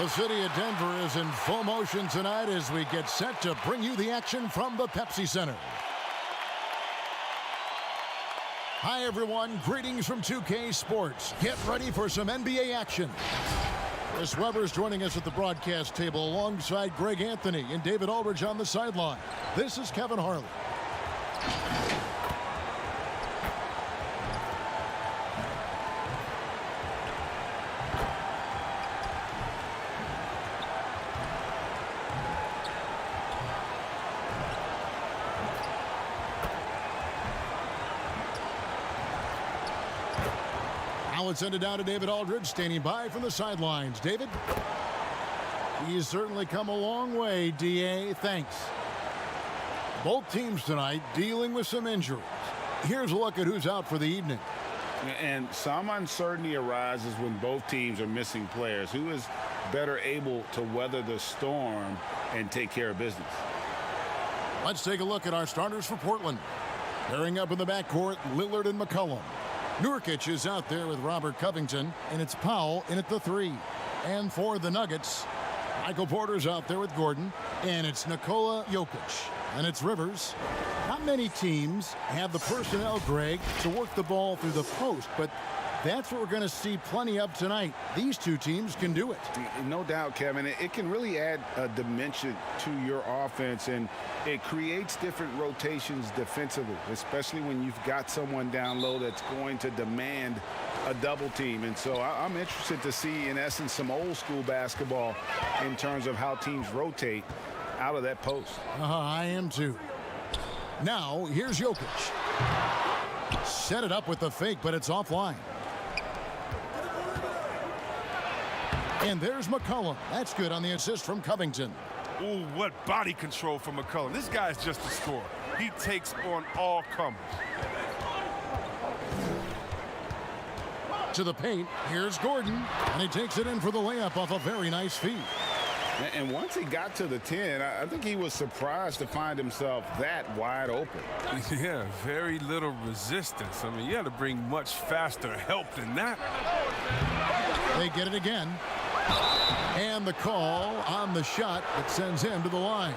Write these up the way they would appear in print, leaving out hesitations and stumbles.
The city of Denver is in full motion tonight as we get set to bring you the action from the Pepsi Center. Hi, everyone. Greetings from 2K Sports. Get ready for some NBA action. Chris Webber's joining us at the broadcast table alongside Greg Anthony and David Aldridge on the sideline. This is Kevin Harlan. Now let's send it down to David Aldridge, standing by from the sidelines. David? He's certainly come a long way, D.A. Thanks. Both teams tonight dealing with some injuries. Here's a look at who's out for the evening. And some uncertainty arises when both teams are missing players. Who is better able to weather the storm and take care of business? Let's take a look at our starters for Portland. Pairing up in the backcourt, Lillard and McCollum. Nurkic is out there with Robert Covington, and it's Powell in at the 3. And for the Nuggets, Michael Porter's out there with Gordon, and it's Nikola Jokic. And it's Rivers. Not many teams have the personnel, Greg, to work the ball through the post, but that's what we're going to see plenty of tonight. These two teams can do it. No doubt, Kevin. It can really add a dimension to your offense, and it creates different rotations defensively, especially when you've got someone down low that's going to demand a double team. And so I'm interested to see, in essence, some old school basketball in terms of how teams rotate out of that post. I am too. Now, here's Jokic. Set it up with the fake, but it's offline. And there's McCollum. That's good on the assist from Covington. Ooh, what body control from McCollum. This guy's just a scorer. He takes on all comers. To the paint, here's Gordon. And he takes it in for the layup off a very nice feed. And once he got to the 10, I think he was surprised to find himself that wide open. Yeah, very little resistance. I mean, you had to bring much faster help than that. They get it again. And the call on the shot that sends him to the line.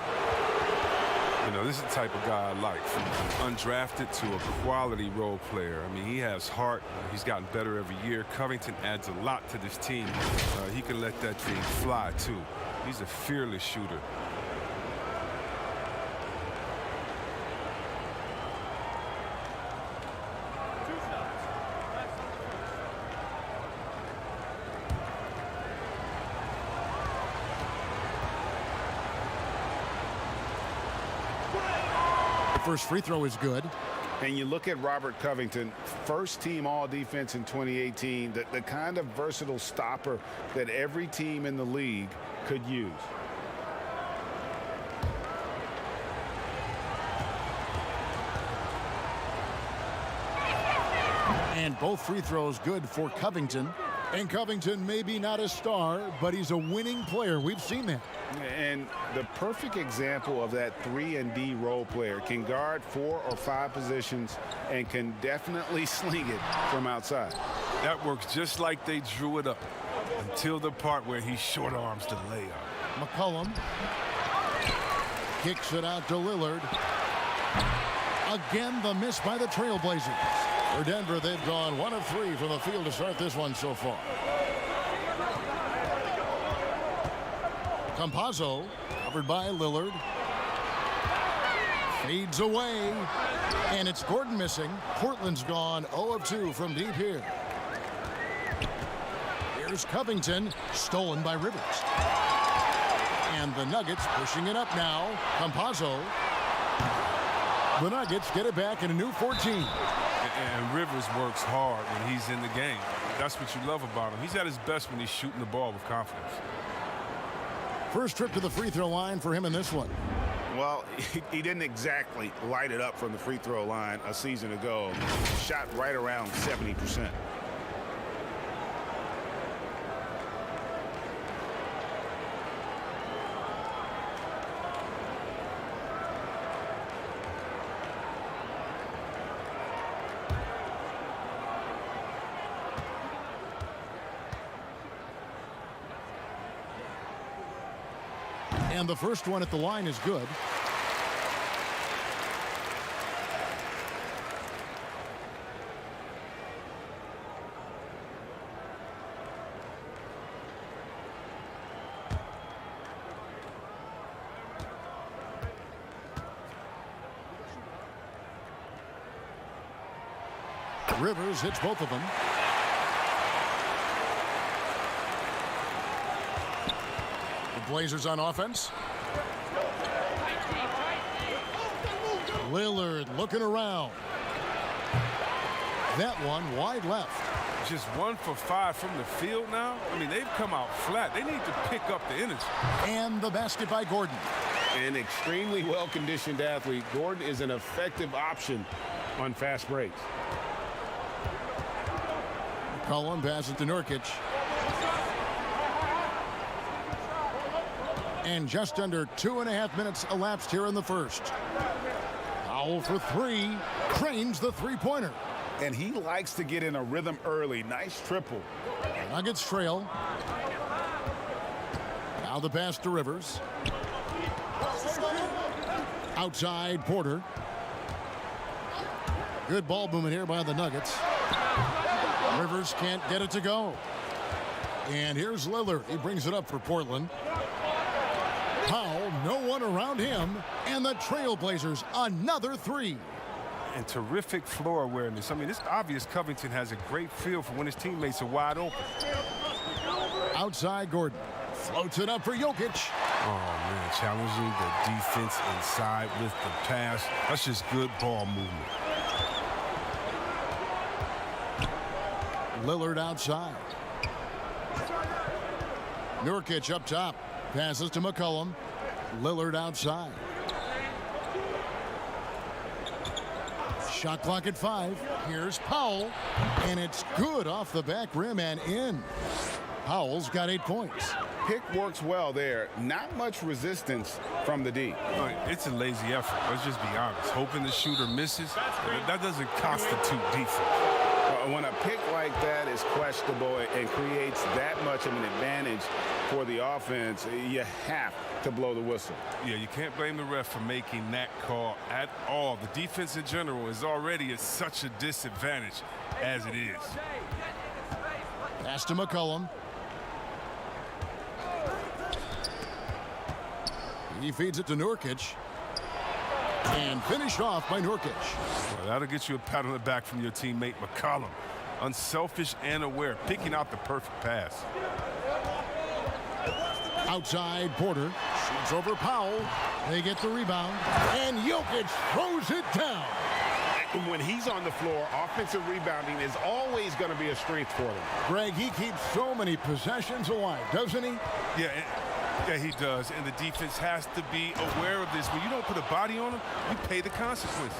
You know, this is the type of guy I like, from undrafted to a quality role player. I mean, he has heart. He's gotten better every year. Covington adds a lot to this team. He can let that thing fly, too. He's a fearless shooter. First free throw is good. And you look at Robert Covington, first team all-defense in 2018, the kind of versatile stopper that every team in the league could use. And both free throws good for Covington. And Covington may be not a star, but he's a winning player. We've seen that. And the perfect example of that 3-and-D role player, can guard 4 or 5 positions and can definitely sling it from outside. That works just like they drew it up, until the part where he short arms the layup. McCollum kicks it out to Lillard. Again, the miss by the Trailblazers. For Denver, they've gone 1 of 3 from the field to start this one so far. Campazzo, covered by Lillard. Fades away. And it's Gordon missing. Portland's gone 0 of 2 from deep here. Here's Covington, stolen by Rivers. And the Nuggets pushing it up now. Campazzo. The Nuggets get it back in a new 14. And Rivers works hard when he's in the game. That's what you love about him. He's at his best when he's shooting the ball with confidence. First trip to the free throw line for him in this one. Well, he didn't exactly light it up from the free throw line a season ago. Shot right around 70%. And the first one at the line is good. Rivers hits both of them. The Blazers on offense. Lillard looking around. That one wide left. Just 1 for 5 from the field now. I mean, they've come out flat. They need to pick up the energy. And the basket by Gordon. An extremely well-conditioned athlete. Gordon is an effective option on fast breaks. McCollum passes to Nurkic. And just under 2.5 minutes elapsed here in the first. Powell for three. Trains the three-pointer. And he likes to get in a rhythm early. Nice triple. Nuggets trail. Now the pass to Rivers. Outside Porter. Good ball movement here by the Nuggets. Rivers can't get it to go. And here's Lillard. He brings it up for Portland. Powell, no one around him. And the Trailblazers, another three. And terrific floor awareness. I mean, it's obvious Covington has a great feel for when his teammates are wide open. Outside Gordon. Floats it up for Jokic. Oh, man, challenging the defense inside with the pass. That's just good ball movement. Lillard outside. Nurkic up top. Passes to McCollum. Lillard outside. Shot clock at 5. Here's Powell. And it's good off the back rim and in. Powell's got 8 points. Pick works well there. Not much resistance from the D. It's a lazy effort. Let's just be honest. Hoping the shooter misses, that doesn't constitute defense. When a pick like that is questionable and creates that much of an advantage for the offense, you have to blow the whistle. Yeah, you can't blame the ref for making that call at all. The defense in general is already at such a disadvantage as it is. Pass to McCollum. He feeds it to Nurkic. And finished off by Nurkic. Well, that'll get you a pat on the back from your teammate McCollum. Unselfish and aware, picking out the perfect pass. Outside Porter. Shoots over Powell. They get the rebound. And Jokic throws it down. When he's on the floor, offensive rebounding is always going to be a strength for them. Greg, he keeps so many possessions alive, doesn't he? Yeah, he does. And the defense has to be aware of this. When you don't put a body on him, you pay the consequences.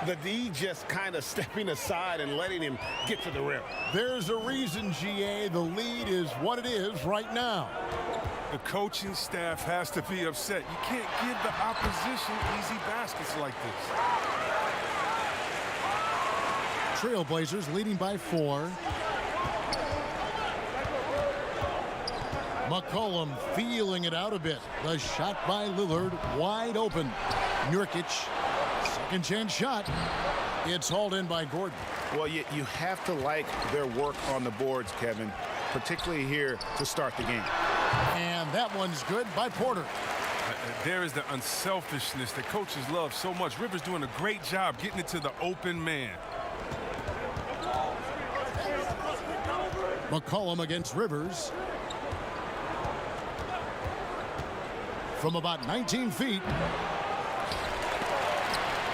The D just kind of stepping aside and letting him get to the rim. There's a reason, GA, the lead is what it is right now. The coaching staff has to be upset. You can't give the opposition easy baskets like this. Trailblazers leading by 4. McCollum feeling it out a bit. The shot by Lillard wide open. Nurkic, second chance shot. It's hauled in by Gordon. Well, you have to like their work on the boards, Kevin, particularly here to start the game. And that one's good by Porter. There is the unselfishness that coaches love so much. Rivers doing a great job getting it to the open man. McCollum against Rivers. From about 19 feet.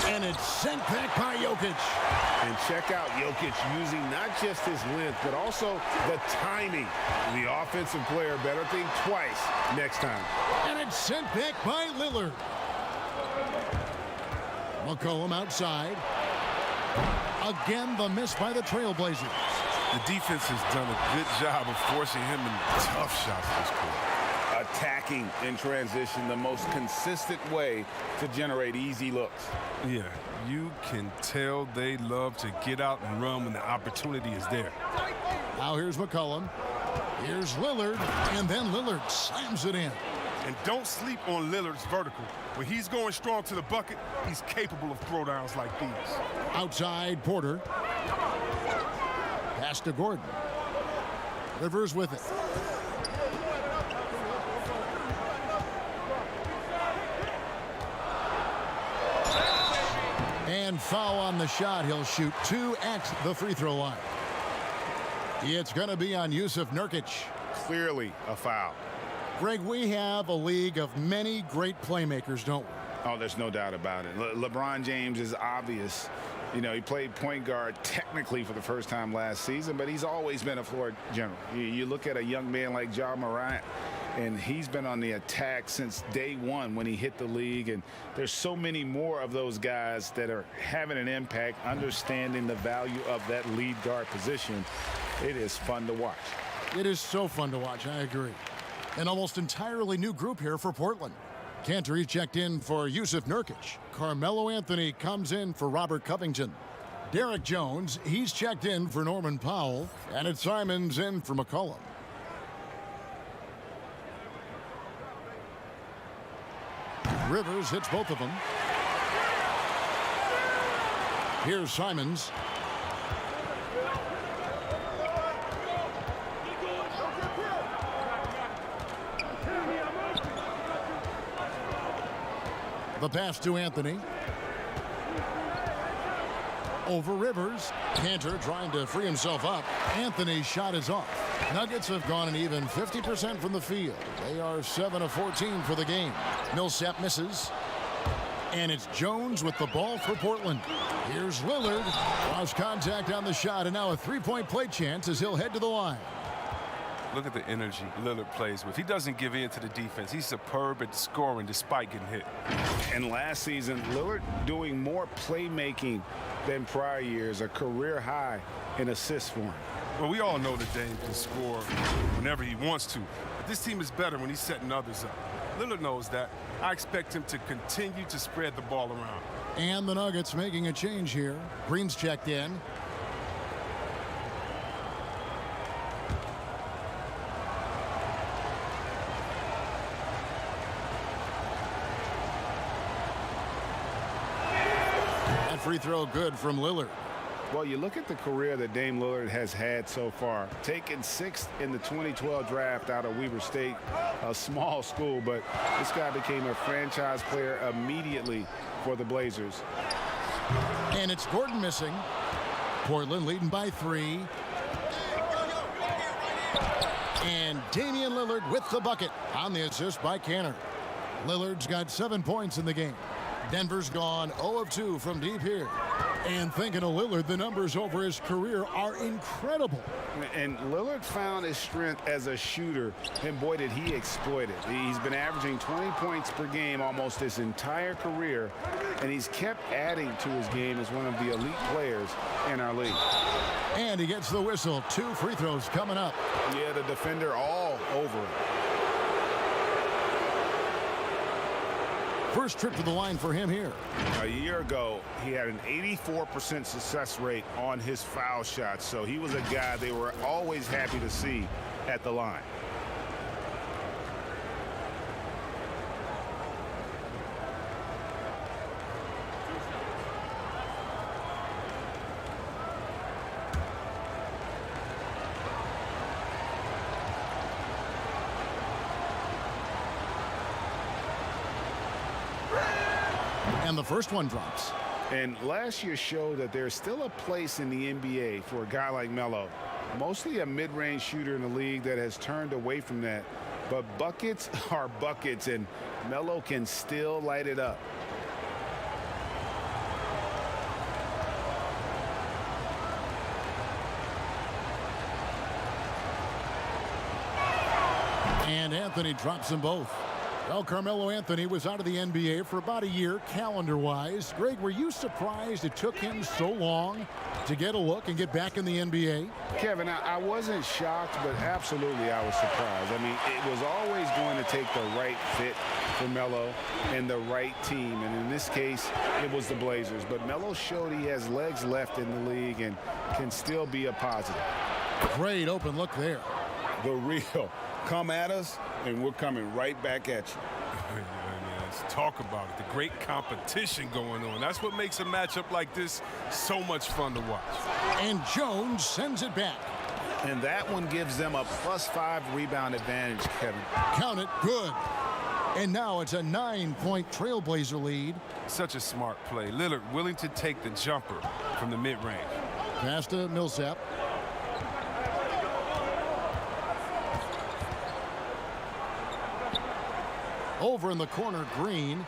And it's sent back by Jokic. And check out Jokic using not just his length, but also the timing. The offensive player better think twice next time. And it's sent back by Lillard. McCollum outside. Again, the miss by the Trailblazers. The defense has done a good job of forcing him in tough shots this quarter. Attacking in transition, the most consistent way to generate easy looks. Yeah, you can tell they love to get out and run when the opportunity is there. Now here's McCollum. Here's Lillard, and then Lillard slams it in. And don't sleep on Lillard's vertical. When he's going strong to the bucket, he's capable of throwdowns like these. Outside, Porter. Pass to Gordon. Rivers with it. And foul on the shot. He'll shoot 2 at the free throw line. It's going to be on Yusuf Nurkic. Clearly a foul. Greg, we have a league of many great playmakers, don't we? Oh, there's no doubt about it. LeBron James is obvious. You know, he played point guard technically for the first time last season, but he's always been a floor general. You look at a young man like Ja Morant, and he's been on the attack since day one when he hit the league. And there's so many more of those guys that are having an impact, understanding the value of that lead guard position. It is fun to watch. It is so fun to watch, I agree. An almost entirely new group here for Portland. Cantor checked in for Yusuf Nurkic. Carmelo Anthony comes in for Robert Covington. Derek Jones, he's checked in for Norman Powell. And it's Simons in for McCollum. Rivers hits both of them. Here's Simons. The pass to Anthony. Over Rivers. Cantor trying to free himself up. Anthony's shot is off. Nuggets have gone an even 50% from the field. They are 7 of 14 for the game. Millsap misses. And it's Jones with the ball for Portland. Here's Lillard. Lost contact on the shot, and now a three-point play chance as he'll head to the line. Look at the energy Lillard plays with. He doesn't give in to the defense. He's superb at scoring despite getting hit. And last season, Lillard doing more playmaking than prior years, a career high in assists for him. Well, we all know that Dame can score whenever he wants to. But this team is better when he's setting others up. Lillard knows that. I expect him to continue to spread the ball around. And the Nuggets making a change here. Green's checked in. That free throw good from Lillard. Well, you look at the career that Dame Lillard has had so far. Taken 6th in the 2012 draft out of Weber State, a small school, but this guy became a franchise player immediately for the Blazers. And it's Gordon missing. Portland leading by 3. And Damian Lillard with the bucket on the assist by Cantor. Lillard's got 7 points in the game. Denver's gone 0 of 2 from deep here. And thinking of Lillard, the numbers over his career are incredible. And Lillard found his strength as a shooter, and boy, did he exploit it. He's been averaging 20 points per game almost his entire career, and he's kept adding to his game as one of the elite players in our league. And he gets the whistle. 2 free throws coming up. Yeah, the defender all over it. First trip to the line for him here. A year ago, he had an 84% success rate on his foul shots, so he was a guy they were always happy to see at the line. And the first one drops. And last year showed that there's still a place in the NBA for a guy like Melo. Mostly a mid-range shooter in the league that has turned away from that. But buckets are buckets, and Melo can still light it up. And Anthony drops them both. Well, Carmelo Anthony was out of the NBA for about a year, calendar-wise. Greg, were you surprised it took him so long to get a look and get back in the NBA? Kevin, I wasn't shocked, but absolutely I was surprised. I mean, it was always going to take the right fit for Melo and the right team. And in this case, it was the Blazers. But Melo showed he has legs left in the league and can still be a positive. Great open look there. The real come at us, and we're coming right back at you. Yeah, man, let's talk about it. The great competition going on. That's what makes a matchup like this so much fun to watch. And Jones sends it back. And that one gives them a +5 rebound advantage, Kevin. Count it, good. And now it's a 9-point Trailblazer lead. Such a smart play. Lillard willing to take the jumper from the mid-range. Pass to Millsap. Over in the corner, Green.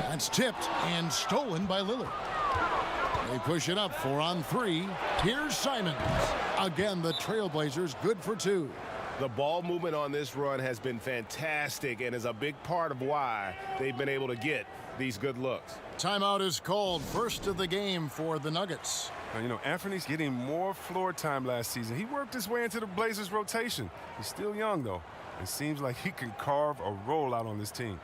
That's tipped and stolen by Lillard. They push it up 4 on 3. Here's Simons. Again, the Trailblazers good for 2. The ball movement on this run has been fantastic and is a big part of why they've been able to get these good looks. Timeout is called. First of the game for the Nuggets. Now, you know, Anthony's getting more floor time last season. He worked his way into the Blazers rotation. He's still young, though. It seems like he can carve a role out on this team.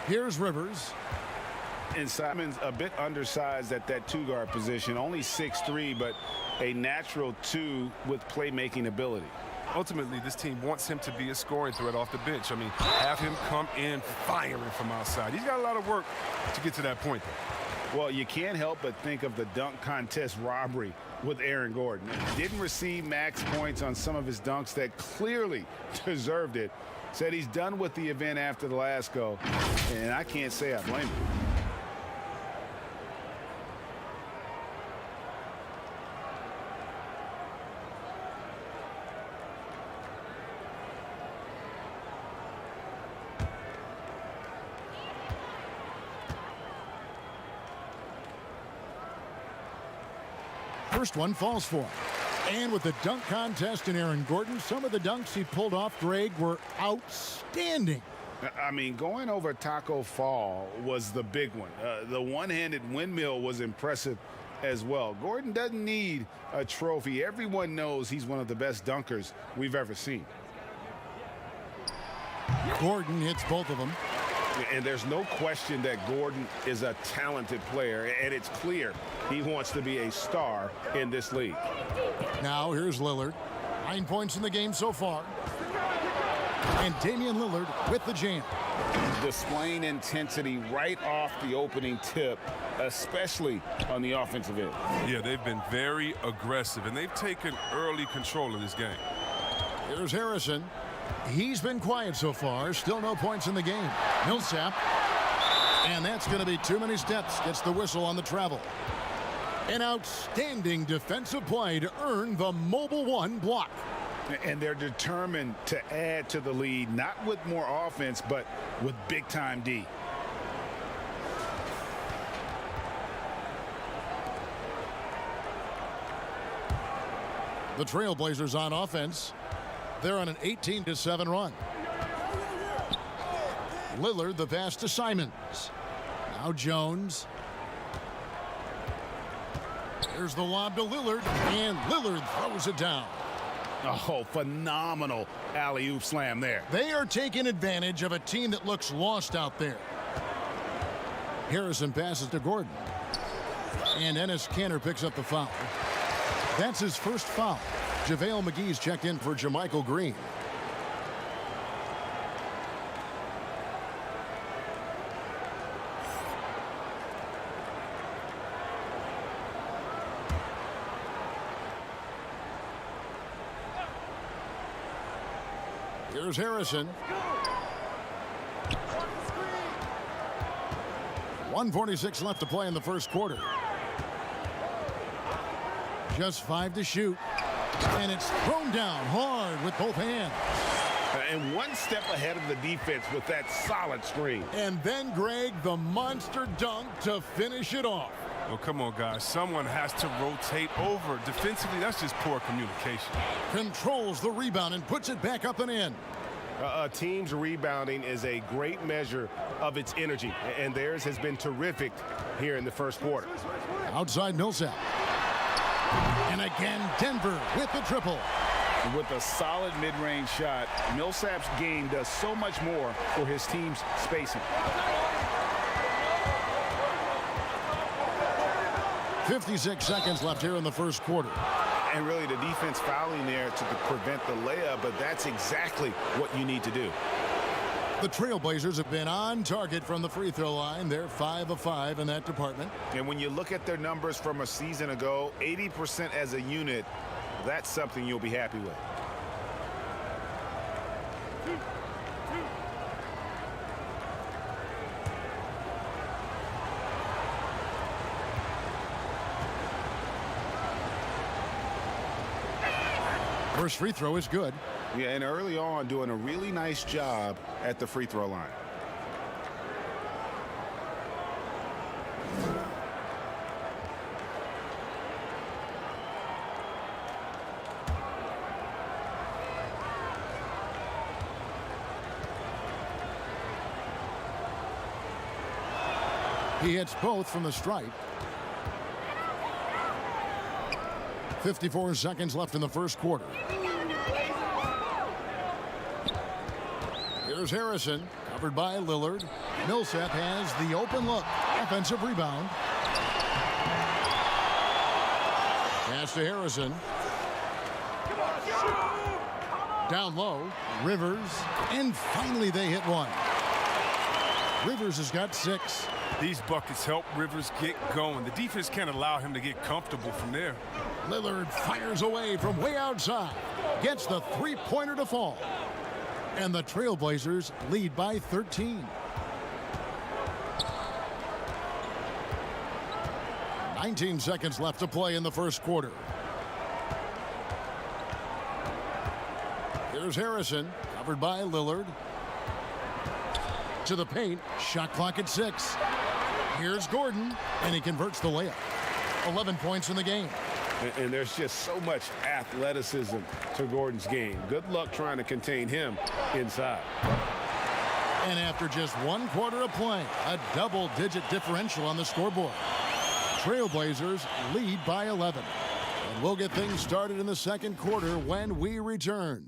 Here's Rivers. And Simons a bit undersized at that 2-guard position, only 6'3", but a natural 2 with playmaking ability. Ultimately, this team wants him to be a scoring threat off the bench. I mean, have him come in firing from outside. He's got a lot of work to get to that point, though. Well, you can't help but think of the dunk contest robbery with Aaron Gordon. He didn't receive max points on some of his dunks that clearly deserved it. Said he's done with the event after the last go, and I can't say I blame him. First one falls for him. And with the dunk contest in Aaron Gordon, some of the dunks he pulled off, Greg, were outstanding. I mean, going over Taco Fall was the big one. The one-handed windmill was impressive as well. Gordon doesn't need a trophy. Everyone knows he's one of the best dunkers we've ever seen. Gordon hits both of them. And there's no question that Gordon is a talented player, and it's clear he wants to be a star in this league. Now here's Lillard. 9 points in the game so far. And Damian Lillard with the jam. Displaying intensity right off the opening tip, especially on the offensive end. Yeah, they've been very aggressive, and they've taken early control of this game. Here's Harrison. He's been quiet so far. Still no points in the game. Millsap. And that's going to be too many steps. Gets the whistle on the travel. An outstanding defensive play to earn the Mobile One block. And they're determined to add to the lead, not with more offense, but with big-time D. The Trailblazers on offense. They're on an 18-7 run. Lillard, the pass to Simons. Now Jones. Here's the lob to Lillard, and Lillard throws it down. Oh, phenomenal alley-oop slam there. They are taking advantage of a team that looks lost out there. Harrison passes to Gordon. And Enes Kanter picks up the foul. That's his first foul. JaVale McGee's checked in for Jermichael Green. Here's Harrison. 1:46 left to play in the first quarter. Just 5 to shoot. And it's thrown down hard with both hands. And one step ahead of the defense with that solid screen. And then, Greg, the monster dunk to finish it off. Oh, come on, guys. Someone has to rotate over. Defensively, that's just poor communication. Controls the rebound and puts it back up and in. A team's rebounding is a great measure of its energy, and theirs has been terrific here in the first quarter. Outside Millsap. And again, Denver with the triple. With a solid mid-range shot, Millsap's game does so much more for his team's spacing. 56 seconds left here in the first quarter. And really the defense fouling there to prevent the layup, but that's exactly what you need to do. The Trailblazers have been on target from the free throw line. They're 5 of 5 in that department. And when you look at their numbers from a season ago, 80% as a unit, that's something you'll be happy with. First free throw is good. Yeah, and early on doing a really nice job at the free throw line. He hits both from the stripe. 54 seconds left in the first quarter. Here's Harrison, covered by Lillard. Millsap has the open look. Offensive rebound. Pass to Harrison. Down low, Rivers, and finally they hit one. Rivers has got 6. These buckets help Rivers get going. The defense can't allow him to get comfortable from there. Lillard fires away from way outside. Gets the three-pointer to fall. And the Trailblazers lead by 13. 19 seconds left to play in the first quarter. Here's Harrison, covered by Lillard. To the paint, shot clock at 6. Here's Gordon, and he converts the layup. 11 points in the game. And there's just so much athleticism to Gordon's game. Good luck trying to contain him inside. And after just 1 quarter of play, a double-digit differential on the scoreboard. Trailblazers lead by 11. And we'll get things started in the second quarter when we return.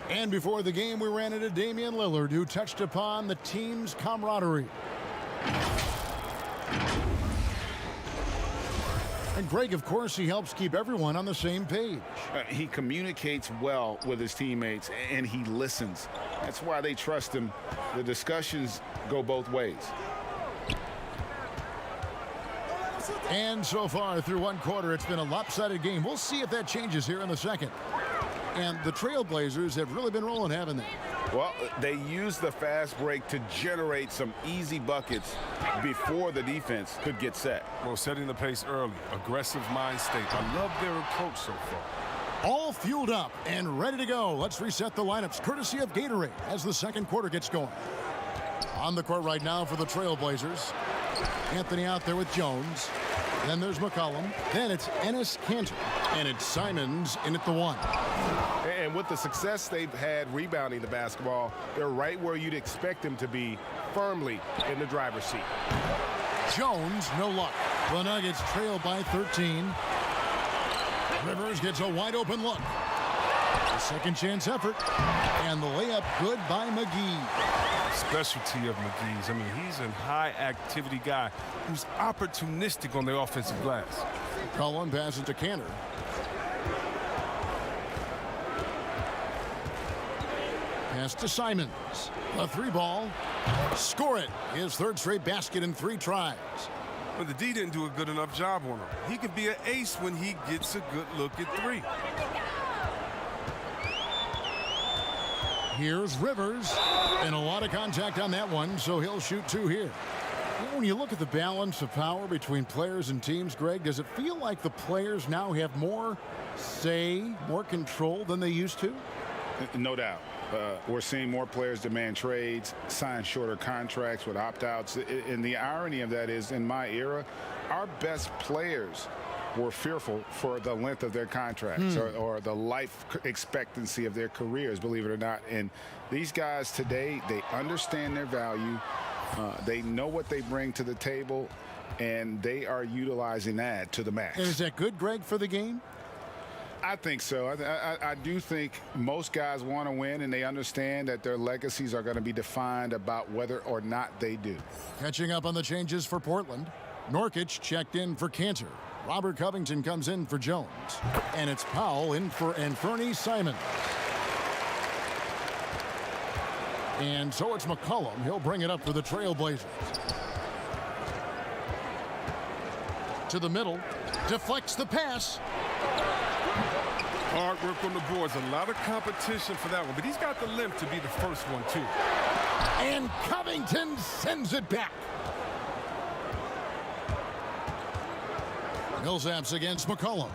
And before the game, we ran into Damian Lillard, who touched upon the team's camaraderie. And Greg, of course, he helps keep everyone on the same page. He communicates well with his teammates, and he listens. That's why they trust him. The discussions go both ways. And so far, through 1 quarter, it's been a lopsided game. We'll see if that changes here in the second. And the Trailblazers have really been rolling, haven't they? Well, they used the fast break to generate some easy buckets before the defense could get set. Well, setting the pace early, aggressive mind state. I love their approach so far. All fueled up and ready to go. Let's reset the lineups, courtesy of Gatorade, as the second quarter gets going. On the court right now for the Trailblazers. Anthony out there with Jones. Then there's McCollum. Then it's Enes Kanter. And it's Simons in at the 1. And with the success they've had rebounding the basketball, they're right where you'd expect them to be, firmly in the driver's seat. Jones, no luck. The Nuggets trail by 13. Rivers Trailblazers gets a wide open look. A second chance effort. And the layup good by McGee. Specialty of McGee's. I mean, he's a high-activity guy who's opportunistic on the offensive glass. Cullen passes to Cantor. Pass to Simons. A three ball. Score it. His third straight basket in 3 tries. But the D didn't do a good enough job on him. He can be an ace when he gets a good look at 3. Here's Rivers. And a lot of contact on that one, so he'll shoot 2 here. When you look at the balance of power between players and teams, Greg, does it feel like the players now have more say, more control than they used to? No doubt. We're seeing more players demand trades, sign shorter contracts with opt-outs. And the irony of that is, in my era, our best players were fearful for the length of their contracts or the life expectancy of their careers, believe it or not. And these guys today, they understand their value. They know what they bring to the table, and they are utilizing that to the max. And is that good, Greg, for the game? I think so. I do think most guys want to win, and they understand that their legacies are going to be defined about whether or not they do. Catching up on the changes for Portland. Nurkic checked in for Cantor. Robert Covington comes in for Jones. And it's Powell in for Anfernee Simons. And so it's McCollum. He'll bring it up for the Trailblazers. To the middle. Deflects the pass. Hard work on the boards. A lot of competition for that one. But he's got the length to be the first one, too. And Covington sends it back. Millsaps against McCollum.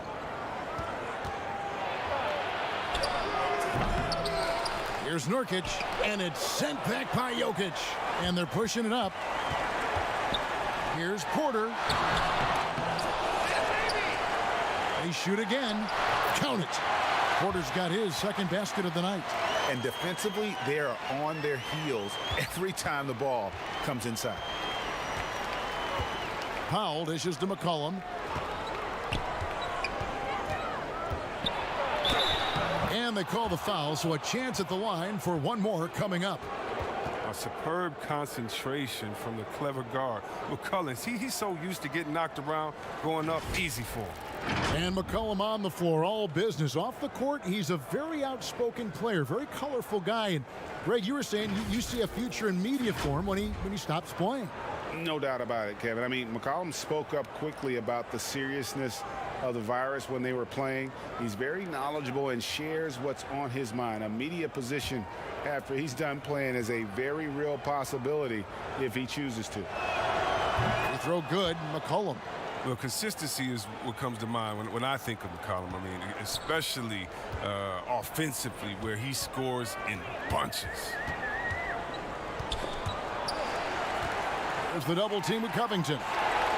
Here's Nurkic, and it's sent back by Jokic. And they're pushing it up. Here's Porter. They shoot again. Count it. Porter's got his second basket of the night. And defensively, they are on their heels every time the ball comes inside. Powell dishes to McCollum. And they call the foul, so a chance at the line for one more coming up. A superb concentration from the clever guard. McCollum, he's so used to getting knocked around, going up easy for him. And McCollum on the floor, all business. Off the court, he's a very outspoken player, very colorful guy. And Greg, you were saying you see a future in media for him when he stops playing. No doubt about it, Kevin. I mean, McCollum spoke up quickly about the seriousness of the virus when they were playing. He's very knowledgeable and shares what's on his mind. A media position after he's done playing is a very real possibility if he chooses to. They throw good, McCollum. Well, consistency is what comes to mind when I think of McCollum. I mean, especially offensively, where he scores in bunches. There's the double team with Covington.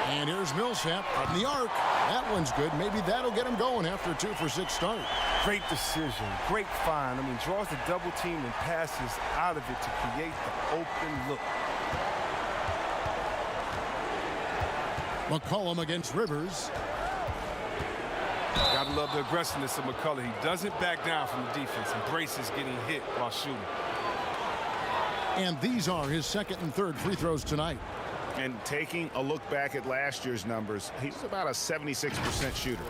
And here's Millsap from the arc. That one's good. Maybe that'll get him going after a 2-for-6 start. Great decision. Great find. I mean, draws the double team and passes out of it to create the open look. McCollum against Rivers. Gotta love the aggressiveness of McCollum. He doesn't back down from the defense. Embraces getting hit while shooting. And these are his second and third free throws tonight. And taking a look back at last year's numbers, he's about a 76% shooter.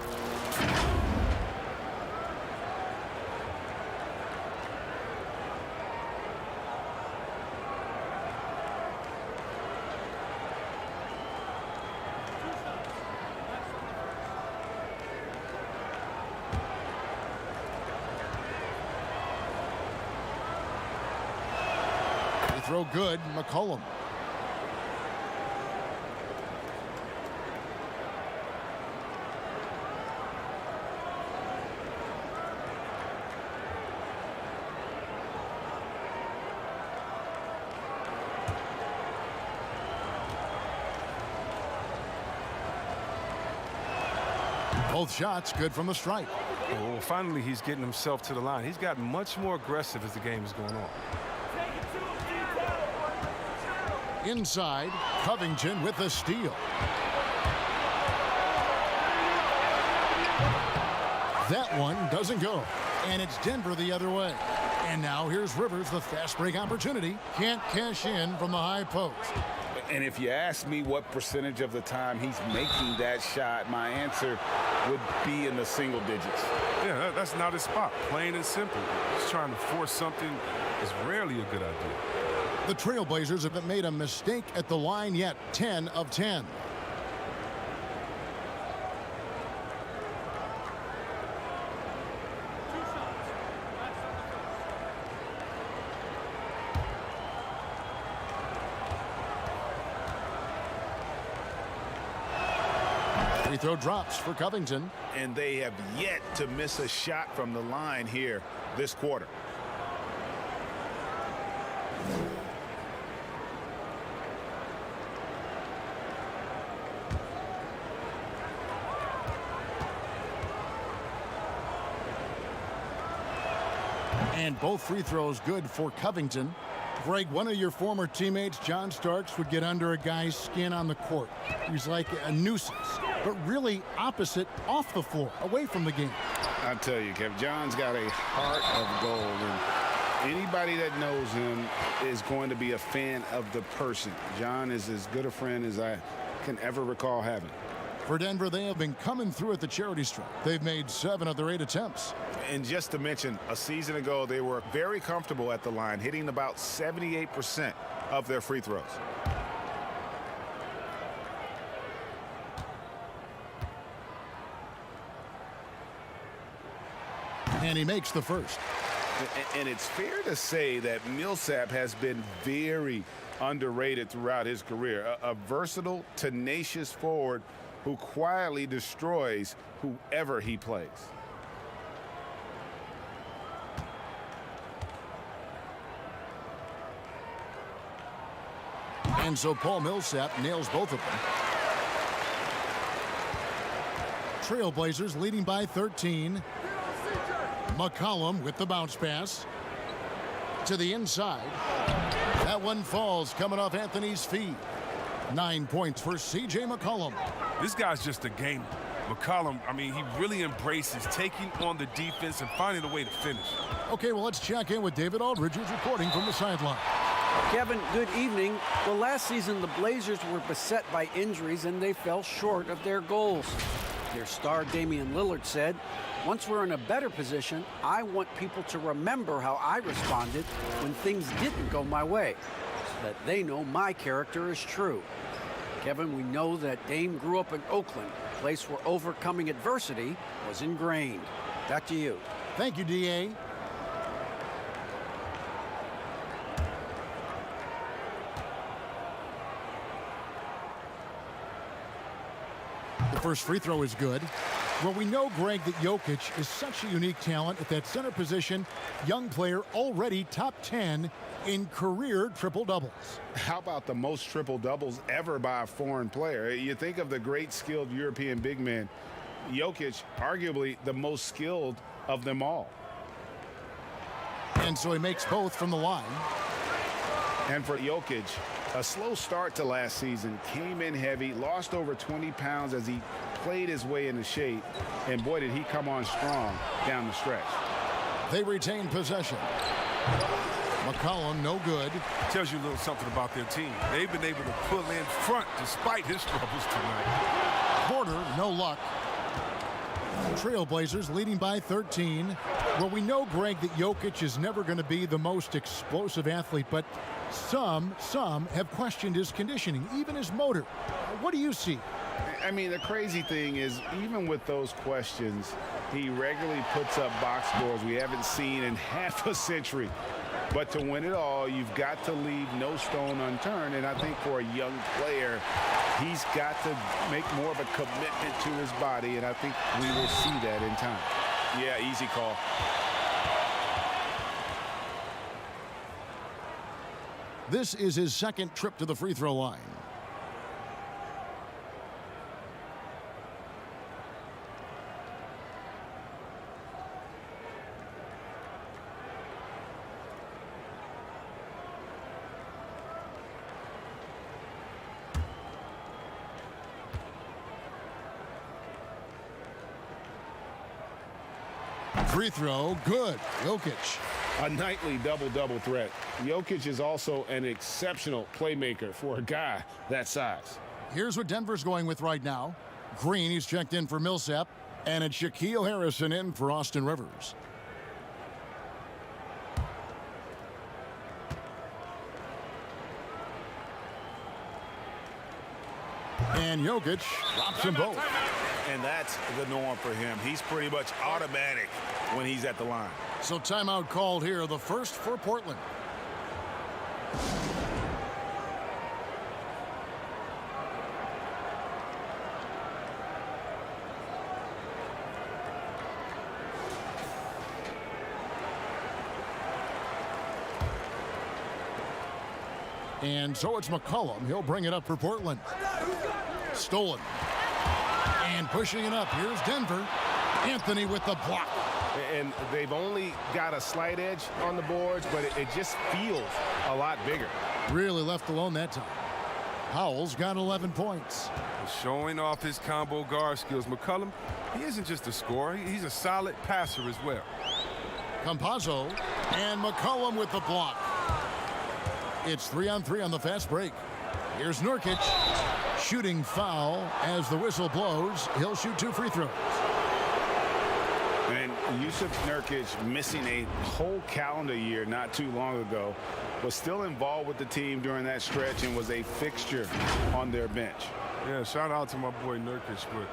They throw good, McCollum. Both shots good from the stripe. Well, finally, he's getting himself to the line. He's gotten much more aggressive as the game is going on. Inside, Covington with the steal. That one doesn't go. And it's Denver the other way. And now here's Rivers, the fast break opportunity. Can't cash in from the high post. And if you ask me what percentage of the time he's making that shot, my answer would be in the single digits. Yeah, that's not his spot. Plain and simple. Just trying to force something is rarely a good idea. The Trailblazers haven't made a mistake at the line yet. 10 of 10. Free throw drops for Covington. And they have yet to miss a shot from the line here this quarter. And both free throws good for Covington. Greg, one of your former teammates, John Starks, would get under a guy's skin on the court. He's like a nuisance, but really opposite off the floor, away from the game. I tell you, Kev, John's got a heart of gold, and anybody that knows him is going to be a fan of the person. John is as good a friend as I can ever recall having. For Denver, they have been coming through at the charity stripe. They've made 7 of their 8 attempts. And just to mention, a season ago, they were very comfortable at the line, hitting about 78% of their free throws. And he makes the first. And it's fair to say that Millsap has been very underrated throughout his career. A versatile, tenacious forward who quietly destroys whoever he plays. And so Paul Millsap nails both of them. Trailblazers leading by 13. McCollum with the bounce pass to the inside. That one falls coming off Anthony's feet. 9 points for C.J. McCollum. This guy's just a gamer. McCollum, I mean, he really embraces taking on the defense and finding a way to finish. Okay, well, let's check in with David Aldridge, who's reporting from the sideline. Kevin, good evening. Well, last season, the Blazers were beset by injuries, and they fell short of their goals. Their star, Damian Lillard, said, "Once we're in a better position, I want people to remember how I responded when things didn't go my way, so that they know my character is true." Kevin, we know that Dame grew up in Oakland, a place where overcoming adversity was ingrained. Back to you. Thank you, D.A. The first free throw is good. Well, we know, Greg, that Jokic is such a unique talent at that center position. Young player, already top 10 in career triple-doubles. How about the most triple-doubles ever by a foreign player? You think of the great skilled European big man. Jokic, arguably the most skilled of them all. And so he makes both from the line. And for Jokic, a slow start to last season, came in heavy, lost over 20 pounds as he played his way into shape, and boy, did he come on strong down the stretch. They retain possession. McCollum, no good. Tells you a little something about their team. They've been able to pull in front despite his troubles tonight. Porter, no luck. Trailblazers leading by 13. Well, we know, Greg, that Jokic is never going to be the most explosive athlete, but some have questioned his conditioning, even his motor. What do you see? I mean, the crazy thing is, even with those questions, he regularly puts up box scores we haven't seen in half a century. But to win it all, you've got to leave no stone unturned. And I think for a young player, he's got to make more of a commitment to his body. And I think we will see that in time. Yeah, easy call. This is his second trip to the free throw line. Free throw, good. Jokic. A nightly double-double threat. Jokic is also an exceptional playmaker for a guy that size. Here's what Denver's going with right now. Green, he's checked in for Millsap. And it's Shaquille Harrison in for Austin Rivers. And Jokic drops them both. And that's the norm for him. He's pretty much automatic when he's at the line. So timeout called here, the first for Portland. And so it's McCollum. He'll bring it up for Portland. Stolen. And pushing it up. Here's Denver. Anthony with the block. And they've only got a slight edge on the boards, but it just feels a lot bigger. Really left alone that time. Powell's got 11 points. Showing off his combo guard skills. McCollum, he isn't just a scorer. He's a solid passer as well. Campazzo and McCollum with the block. It's 3-on-3 on the fast break. Here's Nurkic. Shooting foul as the whistle blows. He'll shoot 2 free throws. And Yusuf Nurkic, missing a whole calendar year not too long ago, was still involved with the team during that stretch and was a fixture on their bench. Yeah, shout out to my boy Nurkic, but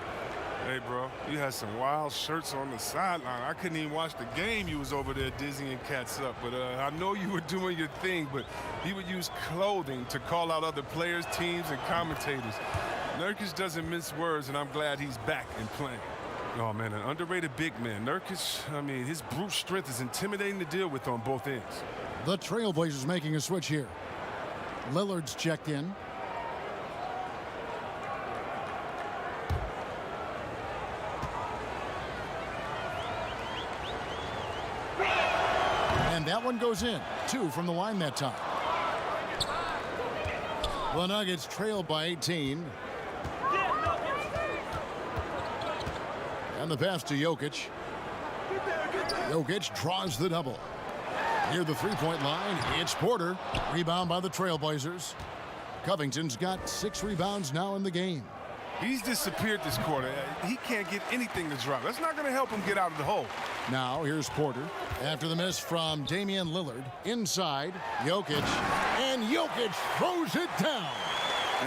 hey, bro, you had some wild shirts on the sideline. I couldn't even watch the game. You was over there dizzying cats up. But I know you were doing your thing, but he would use clothing to call out other players, teams, and commentators. Nurkic doesn't mince words, and I'm glad he's back and playing. Oh, man, an underrated big man. Nurkic, I mean, his brute strength is intimidating to deal with on both ends. The Trailblazers making a switch here. Lillard's checked in. And that one goes in. 2 from the line that time. The Nuggets trail by 18. And the pass to Jokic. Jokic draws the double. Near the three-point line, it's Porter. Rebound by the Trailblazers. Covington's got 6 rebounds now in the game. He's disappeared this quarter. He can't get anything to drop. That's not going to help him get out of the hole. Now here's Porter. After the miss from Damian Lillard. Inside, Jokic. And Jokic throws it down.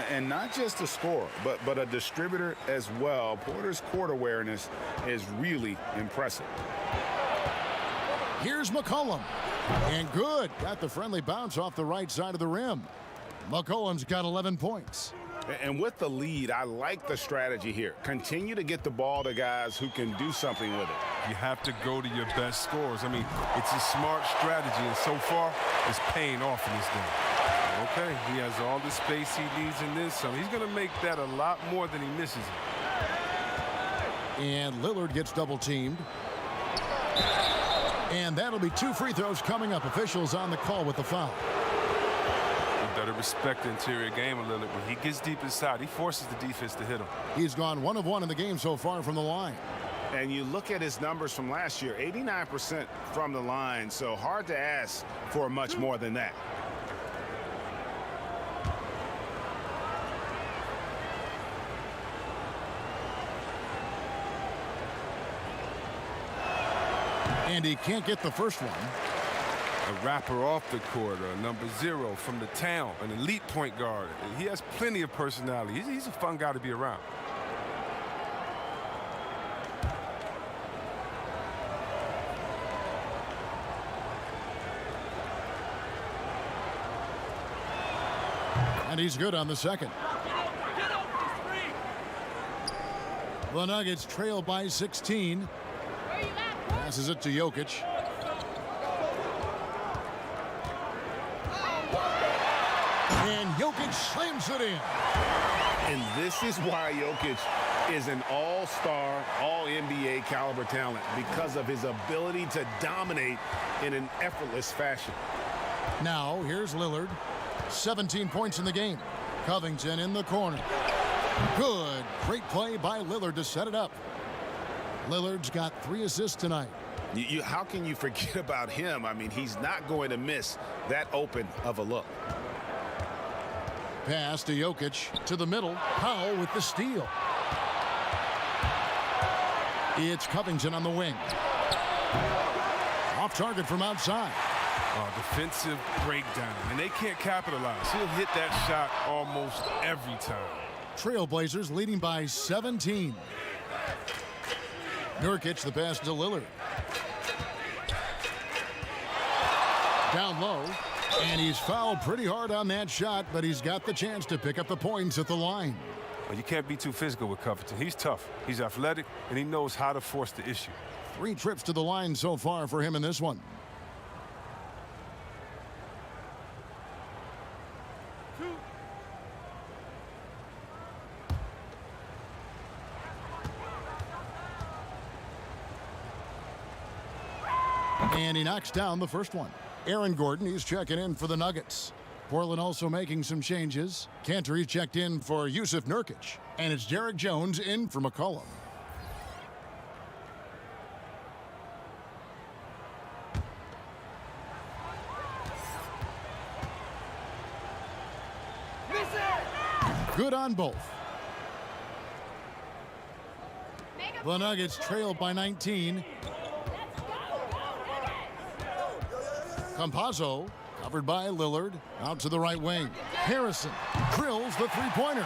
And not just a scorer, but a distributor as well. Porter's court awareness is really impressive. Here's McCollum. And good. Got the friendly bounce off the right side of the rim. McCollum's got 11 points. And with the lead, I like the strategy here. Continue to get the ball to guys who can do something with it. You have to go to your best scorers. I mean, it's a smart strategy, and so far, it's paying off in this game. Okay, he has all the space he needs in this, so he's going to make that a lot more than he misses it. And Lillard gets double-teamed. And that'll be 2 free throws coming up. Officials on the call with the foul. You better respect the interior game a little bit. When he gets deep inside, he forces the defense to hit him. He's gone 1 of 1 in the game so far from the line. And you look at his numbers from last year, 89% from the line, so hard to ask for much more than that. And he can't get the first one. A rapper off the court, number 0 from the town, an elite point guard. He has plenty of personality. He's a fun guy to be around. And he's good on the second. The Nuggets trail by 16. Passes it to Jokic. And Jokic slams it in. And this is why Jokic is an all-star, all-NBA caliber talent, because of his ability to dominate in an effortless fashion. Now here's Lillard. 17 points in the game. Covington in the corner. Good. Great play by Lillard to set it up. Lillard's got 3 assists tonight. How can you forget about him? I mean, he's not going to miss that open of a look. Pass to Jokic to the middle. Powell with the steal. It's Covington on the wing. Off target from outside. Defensive breakdown, and they can't capitalize. He'll hit that shot almost every time. Trailblazers leading by 17. Nurkic the pass to Lillard. Down low, and he's fouled pretty hard on that shot, but he's got the chance to pick up the points at the line. Well, you can't be too physical with Covington. He's tough, he's athletic, and he knows how to force the issue. 3 trips to the line so far for him in this one. And he knocks down the first one. Aaron Gordon, he's checking in for the Nuggets. Portland also making some changes. Cantor, he's checked in for Yusuf Nurkic. And it's Derek Jones in for McCollum. Good on both. The Nuggets trailed by 19. Campazzo, covered by Lillard, out to the right wing. Harrison drills the three-pointer.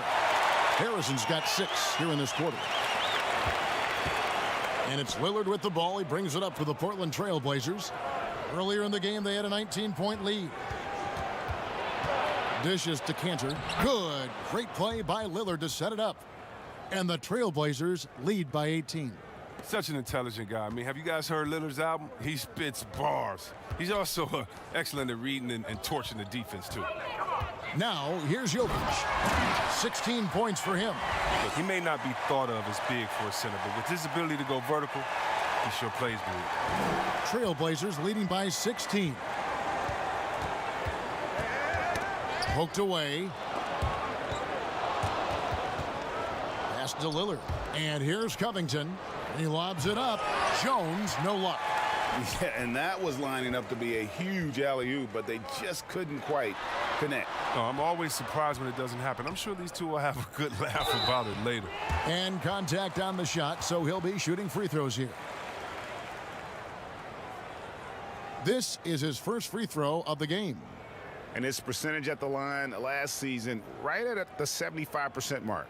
Harrison's got 6 here in this quarter. And it's Lillard with the ball. He brings it up for the Portland Trailblazers. Earlier in the game, they had a 19-point lead. Dishes to Cantor. Good. Great play by Lillard to set it up. And the Trailblazers lead by 18. Such an intelligent guy. I mean, have you guys heard Lillard's album? He spits bars. He's also excellent at reading and torching the defense, too. Now, here's Jokic. 16 points for him. Look, he may not be thought of as big for a center, but with his ability to go vertical, he sure plays good. Trailblazers leading by 16. Poked away. Pass to Lillard. And here's Covington. He lobs it up. Jones, no luck. Yeah, and that was lining up to be a huge alley-oop, but they just couldn't quite connect. No, I'm always surprised when it doesn't happen. I'm sure these two will have a good laugh about it later. And contact on the shot, so he'll be shooting free throws here. This is his first free throw of the game. And his percentage at the line last season, right at the 75% mark.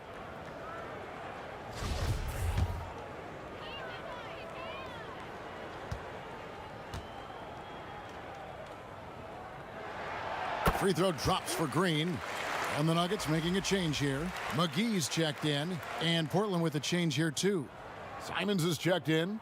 Free throw drops for Green. And the Nuggets making a change here. McGee's checked in. And Portland with a change here, too. Simons is checked in.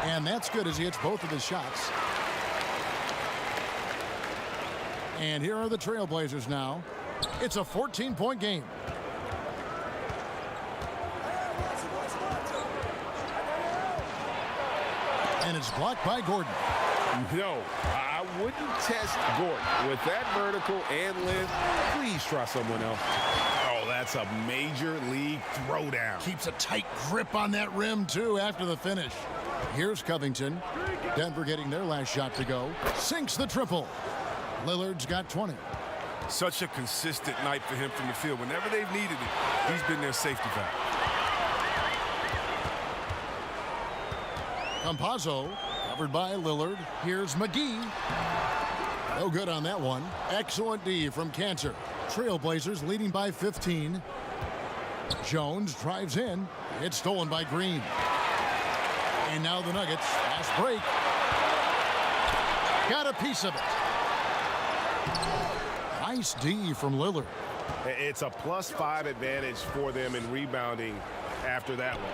And that's good as he hits both of his shots. And here are the Trailblazers now. It's a 14-point game. And it's blocked by Gordon. No, I wouldn't test Gordon. With that vertical and length, please try someone else. Oh, that's a major league throwdown. Keeps a tight grip on that rim, too, after the finish. Here's Covington. Denver getting their last shot to go. Sinks the triple. Lillard's got 20. Such a consistent night for him from the field. Whenever they've needed it, he's been their safety valve. Campazzo, covered by Lillard. Here's McGee. No good on that one. Excellent D from Cantor. Trailblazers leading by 15. Jones drives in. It's stolen by Green. And now the Nuggets. Fast break. Got a piece of it. Nice D from Lillard. It's a +5 advantage for them in rebounding after that one.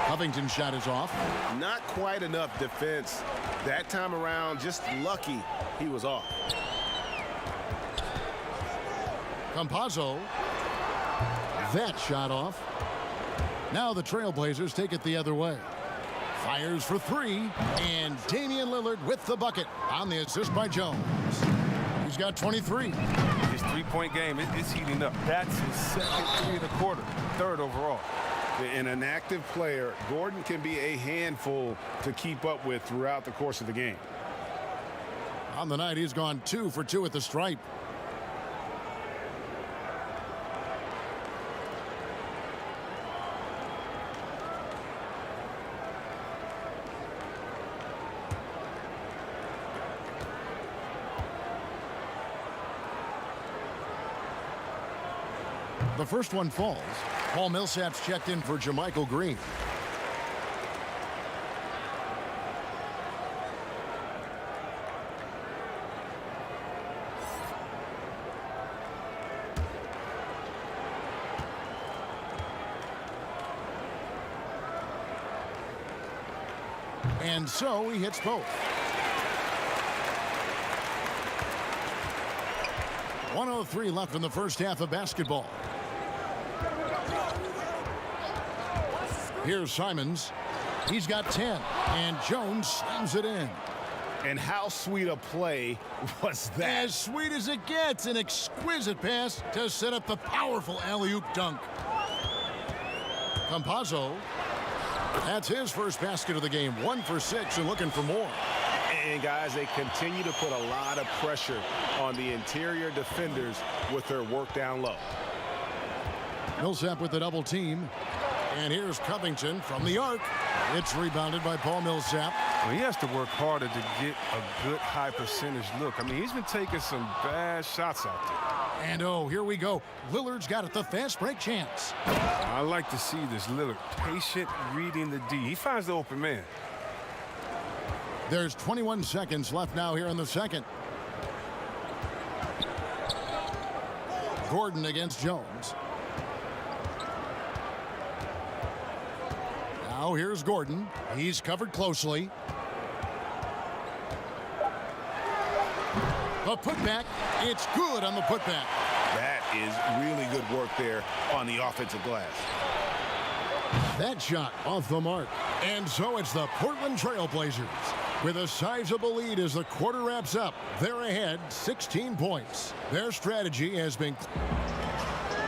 Covington's shot is off. Not quite enough defense that time around. Just lucky he was off. Campazzo. That shot off. Now the Trailblazers take it the other way. Fires for three, and Damian Lillard with the bucket on the assist by Jones. He's got 23. His three-point game is heating up. That's his second three in the quarter, third overall. In an active player, Gordon can be a handful to keep up with throughout the course of the game. On the night, he's gone 2 for 2 at the stripe. The first one falls. Paul Millsap's checked in for JaMychal Green. And so he hits both. 1:03 left in the first half of basketball. Here's Simons. He's got 10, and Jones slams it in. And how sweet a play was that? As sweet as it gets, an exquisite pass to set up the powerful alley-oop dunk. Campazzo, that's his first basket of the game. 1 for 6 and looking for more. And guys, they continue to put a lot of pressure on the interior defenders with their work down low. Millsap with the double team. And here's Covington from the arc. It's rebounded by Paul Millsap. Well, he has to work harder to get a good high percentage look. I mean, he's been taking some bad shots out there. And oh, here we go. Lillard's got it, the fast break chance. I like to see this Lillard patient reading the D. He finds the open man. There's 21 seconds left now here in the second. Gordon against Jones. Now here's Gordon. He's covered closely. The putback. It's good on the putback. That is really good work there on the offensive glass. That shot off the mark. And so it's the Portland Trailblazers with a sizable lead as the quarter wraps up. They're ahead 16 points. Their strategy has been...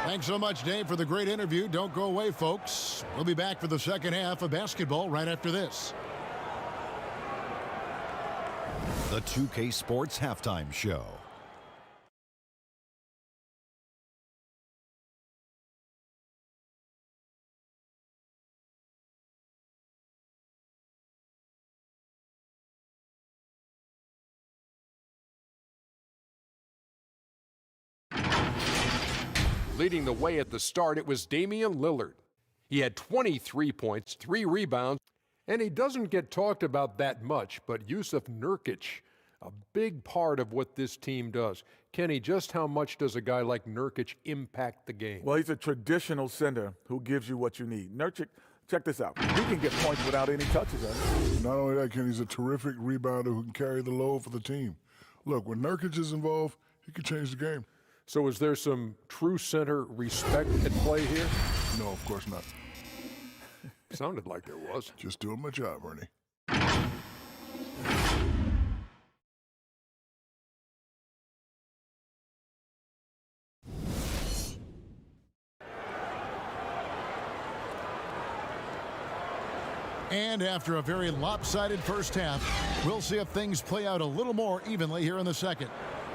Thanks so much, Dave, for the great interview. Don't go away, folks. We'll be back for the second half of basketball right after this. The 2K Sports Halftime Show. Leading the way at the start, it was Damian Lillard. He had 23 points, 3 rebounds, and he doesn't get talked about that much, but Jusuf Nurkic, a big part of what this team does. Kenny, just how much does a guy like Nurkic impact the game? Well, he's a traditional center who gives you what you need. Nurkic, check this out. He can get points without any touches. Not only that, Kenny, he's a terrific rebounder who can carry the load for the team. Look, when Nurkic is involved, he can change the game. So is there some true center respect at play here? No, of course not. Sounded like there was. Just doing my job, Ernie. And after a very lopsided first half, we'll see if things play out a little more evenly here in the second.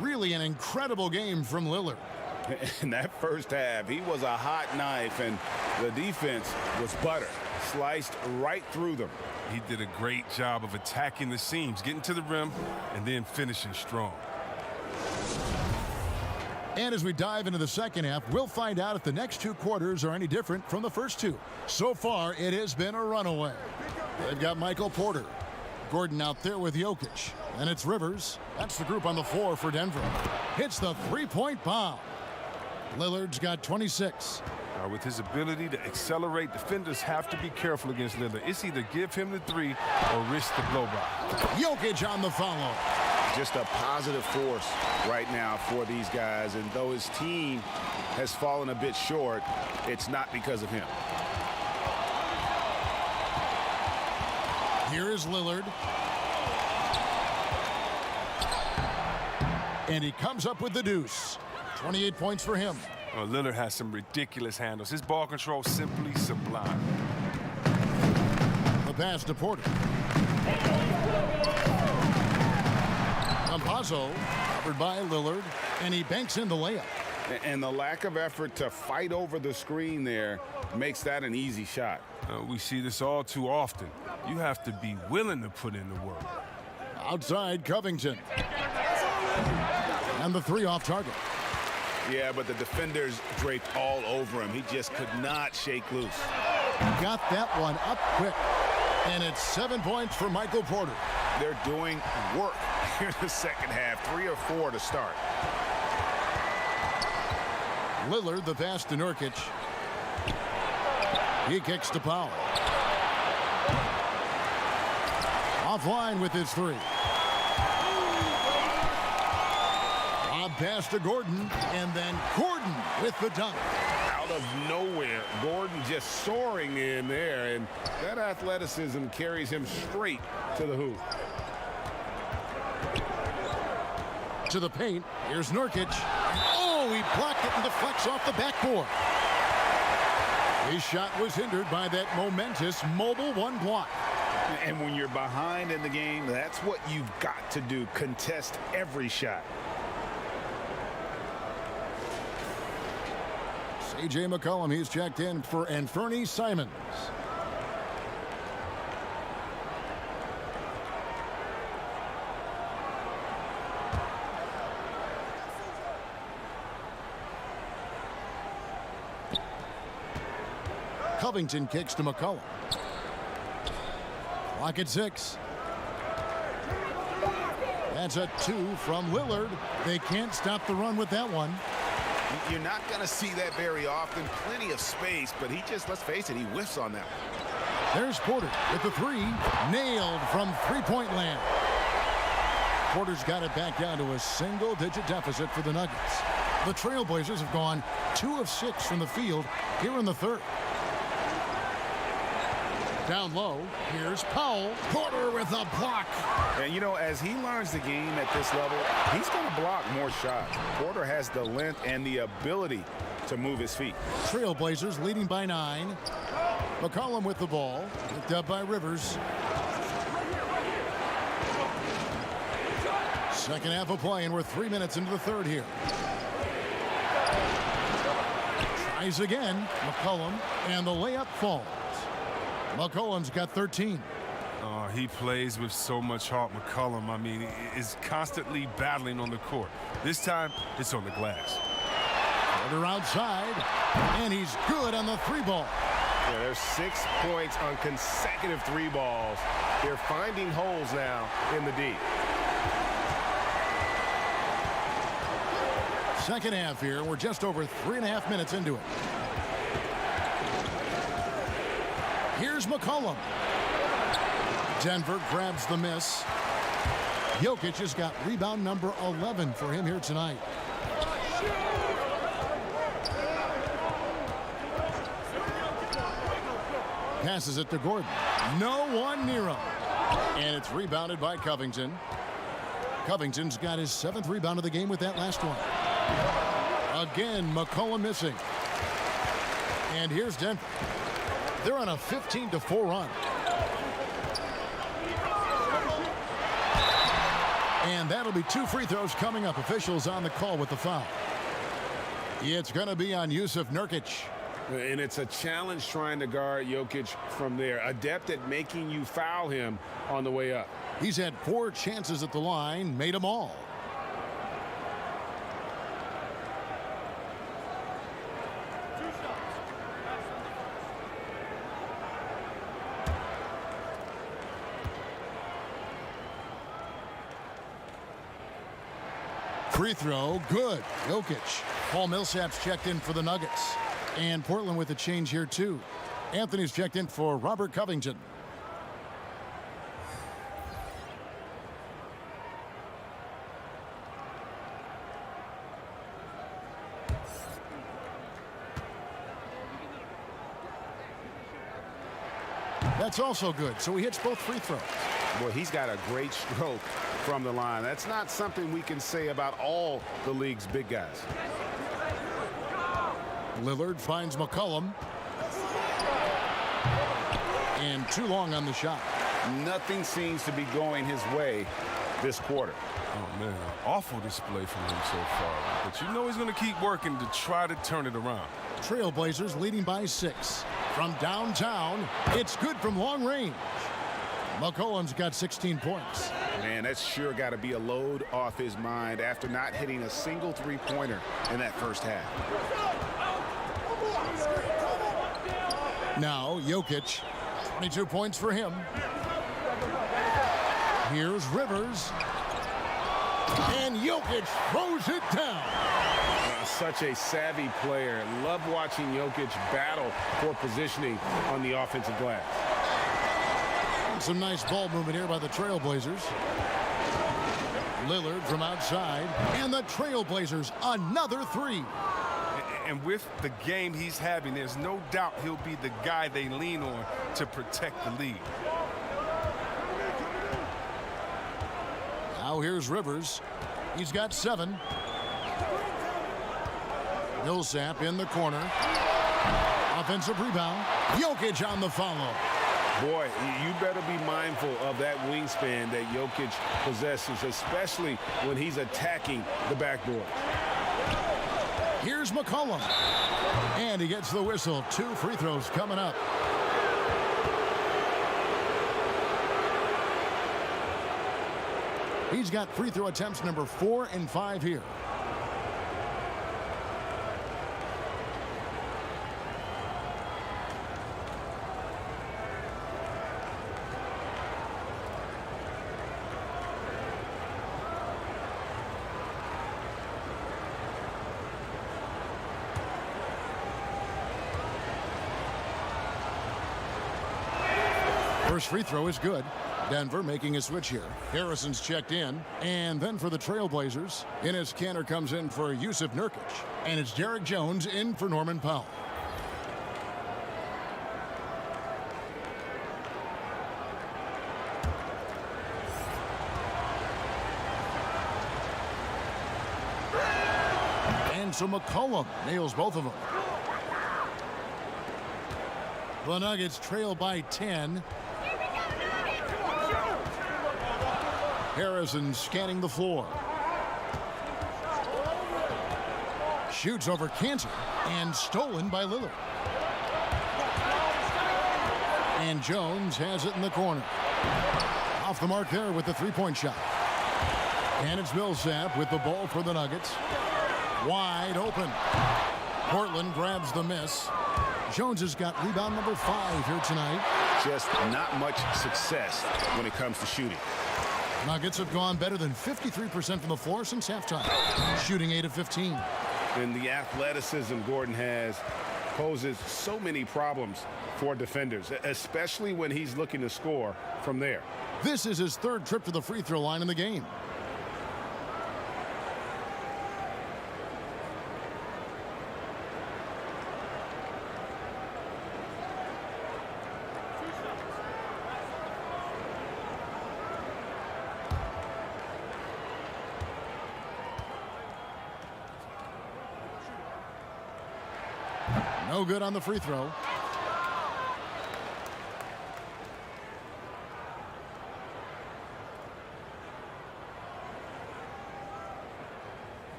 Really an incredible game from Lillard. In that first half, he was a hot knife, and the defense was butter. Sliced right through them. He did a great job of attacking the seams, getting to the rim, and then finishing strong. And as we dive into the second half, we'll find out if the next 2 quarters are any different from the first 2. So far, it has been a runaway. They've got Michael Porter. Gordon out there with Jokic. And it's Rivers. That's the group on the floor for Denver. Hits the three-point bomb. Lillard's got 26. With his ability to accelerate, defenders have to be careful against Lillard. It's either give him the 3 or risk the blow-by. Jokic on the follow. Just a positive force right now for these guys. And though his team has fallen a bit short, it's not because of him. Here is Lillard. And he comes up with the deuce. 28 points for him. Well, Lillard has some ridiculous handles. His ball control simply sublime. The pass to Porter. Campazzo, covered by Lillard, and he banks in the layup. And the lack of effort to fight over the screen there makes that an easy shot. We see this all too often. You have to be willing to put in the work. Outside, Covington. And the three off target. Yeah, but the defenders draped all over him. He just could not shake loose. Got that one up quick. And it's 7 points for Michael Porter. They're doing work here in the second half. 3 or 4 to start. Lillard, the pass to Nurkic. He kicks to Powell. Offline with his three. Lob pass to Gordon, and then Gordon with the dunk. Out of nowhere, Gordon just soaring in there, and that athleticism carries him straight to the hoop. To the paint, here's Nurkic. Oh, he blocked it and deflects off the backboard. His shot was hindered by that momentous mobile one block. And when you're behind in the game, that's what you've got to do. Contest every shot. C.J. McCollum, he's checked in for Anfernee Simons. Covington kicks to McCollum. Clock at 6. That's a 2 from Lillard. They can't stop the run with that one. You're not going to see that very often. Plenty of space, but he just, let's face it, he whiffs on that one. There's Porter with the three. Nailed from three-point land. Porter's got it back down to a single-digit deficit for the Nuggets. The Trailblazers have gone 2 of 6 from the field here in the third. Down low, here's Powell. Porter with a block. And, you know, as he learns the game at this level, he's going to block more shots. Porter has the length and the ability to move his feet. Trailblazers leading by 9. McCollum with the ball. Picked up by Rivers. Second half of play, and we're 3 minutes into the third here. Tries again. McCollum, and the layup falls. McCollum's got 13. He plays with so much heart, McCollum. I mean, he is constantly battling on the court. This time, it's on the glass. Porter outside, and he's good on the three ball. Yeah, there's 6 points on consecutive 3 balls. They're finding holes now in the D. Second half here. We're just over 3.5 minutes into it. Here's McCollum. Denver grabs the miss. Jokic has got rebound number 11 for him here tonight. Passes it to Gordon. No one near him. And it's rebounded by Covington. Covington's got his 7th rebound of the game with that last one. Again, McCollum missing. And here's Denver. They're on a 15-4 run. And that'll be 2 free throws coming up. Officials on the call with the foul. It's going to be on Yusuf Nurkic. And it's a challenge trying to guard Jokic from there. Adept at making you foul him on the way up. He's had 4 chances at the line, made them all. Free throw, good. Jokic. Paul Millsap's checked in for the Nuggets. And Portland with a change here, too. Anthony's checked in for Robert Covington. That's also good, so he hits both free throws. Boy, he's got a great stroke from the line. That's not something we can say about all the league's big guys. Lillard finds McCollum. And too long on the shot. Nothing seems to be going his way this quarter. Oh, man, awful display from him so far. But you know he's going to keep working to try to turn it around. Trailblazers leading by 6. From downtown, it's good from long range. McCollum's got 16 points. Man, that's sure got to be a load off his mind after not hitting a single three-pointer in that first half. Now, Jokic, 22 points for him. Here's Rivers. And Jokic throws it down. Such a savvy player. Love watching Jokic battle for positioning on the offensive glass. Some nice ball movement here by the Trailblazers. Lillard from outside. And the Trailblazers, another 3. And with the game he's having, there's no doubt he'll be the guy they lean on to protect the lead. Now here's Rivers. He's got 7. Millsap in the corner. Offensive rebound. Jokic on the follow. Boy, you better be mindful of that wingspan that Jokic possesses, especially when he's attacking the backboard. Here's McCollum. And he gets the whistle. 2 free throws coming up. He's got free throw attempts number 4 and 5 here. First free throw is good. Denver making a switch here. Harrison's checked in. And then for the Trailblazers, Enes Kanter comes in for Yusuf Nurkic. And it's Derek Jones in for Norman Powell. And so McCollum nails both of them. The Nuggets trail by 10. Harrison scanning the floor. Shoots over Kanter and stolen by Lillard. And Jones has it in the corner. Off the mark there with the three-point shot. And it's Millsap with the ball for the Nuggets. Wide open. Portland grabs the miss. Jones has got rebound number 5 here tonight. Just not much success when it comes to shooting. Nuggets have gone better than 53% from the floor since halftime, shooting 8 of 15. And the athleticism Gordon has poses so many problems for defenders, especially when he's looking to score from there. This is his 3rd trip to the free throw line in the game. No good on the free throw.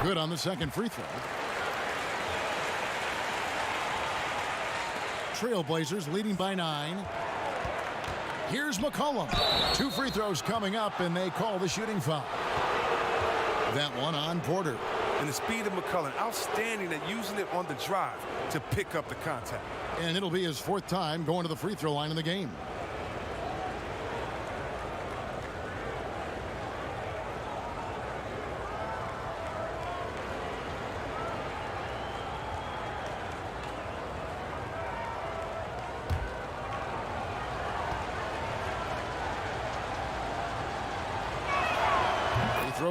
Good on the second free throw. Trailblazers leading by 9. Here's McCollum. 2 free throws coming up, and they call the shooting foul. That one on Porter. And the speed of McCollum, outstanding at using it on the drive to pick up the contact. And it'll be his 4th time going to the free throw line in the game.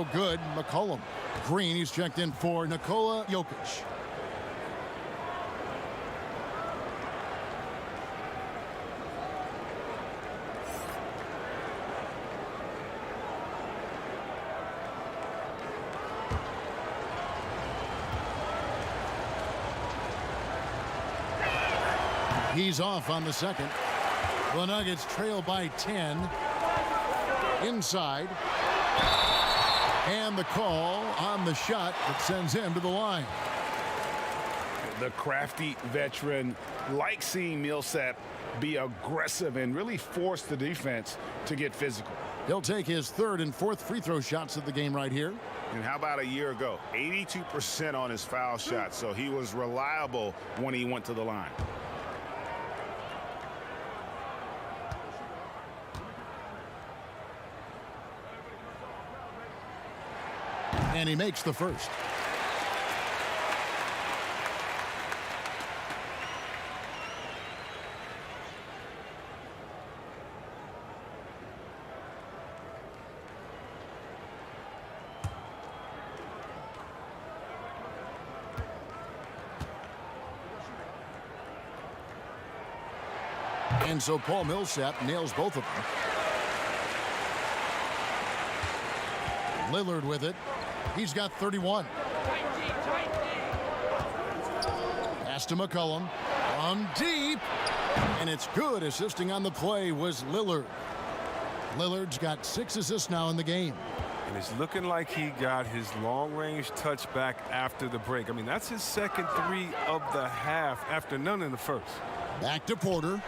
throw good. McCollum. Green, he's checked in for Nikola Jokic. He's off on the second. The Nuggets trail by 10. Inside. And the call on the shot that sends him to the line. The crafty veteran likes seeing Millsap be aggressive and really force the defense to get physical. He'll take his third and fourth free throw shots of the game right here. And how about a year ago? 82% on his foul shots, so he was reliable when he went to the line. And he makes the first. And so Paul Millsap nails both of them. Lillard with it. He's got 31. Pass to McCollum. From deep. And it's good. Assisting on the play was Lillard. Lillard's got 6 assists now in the game. And it's looking like he got his long-range touchback after the break. I mean, that's his second 3 of the half after none in the first. Back to Porter.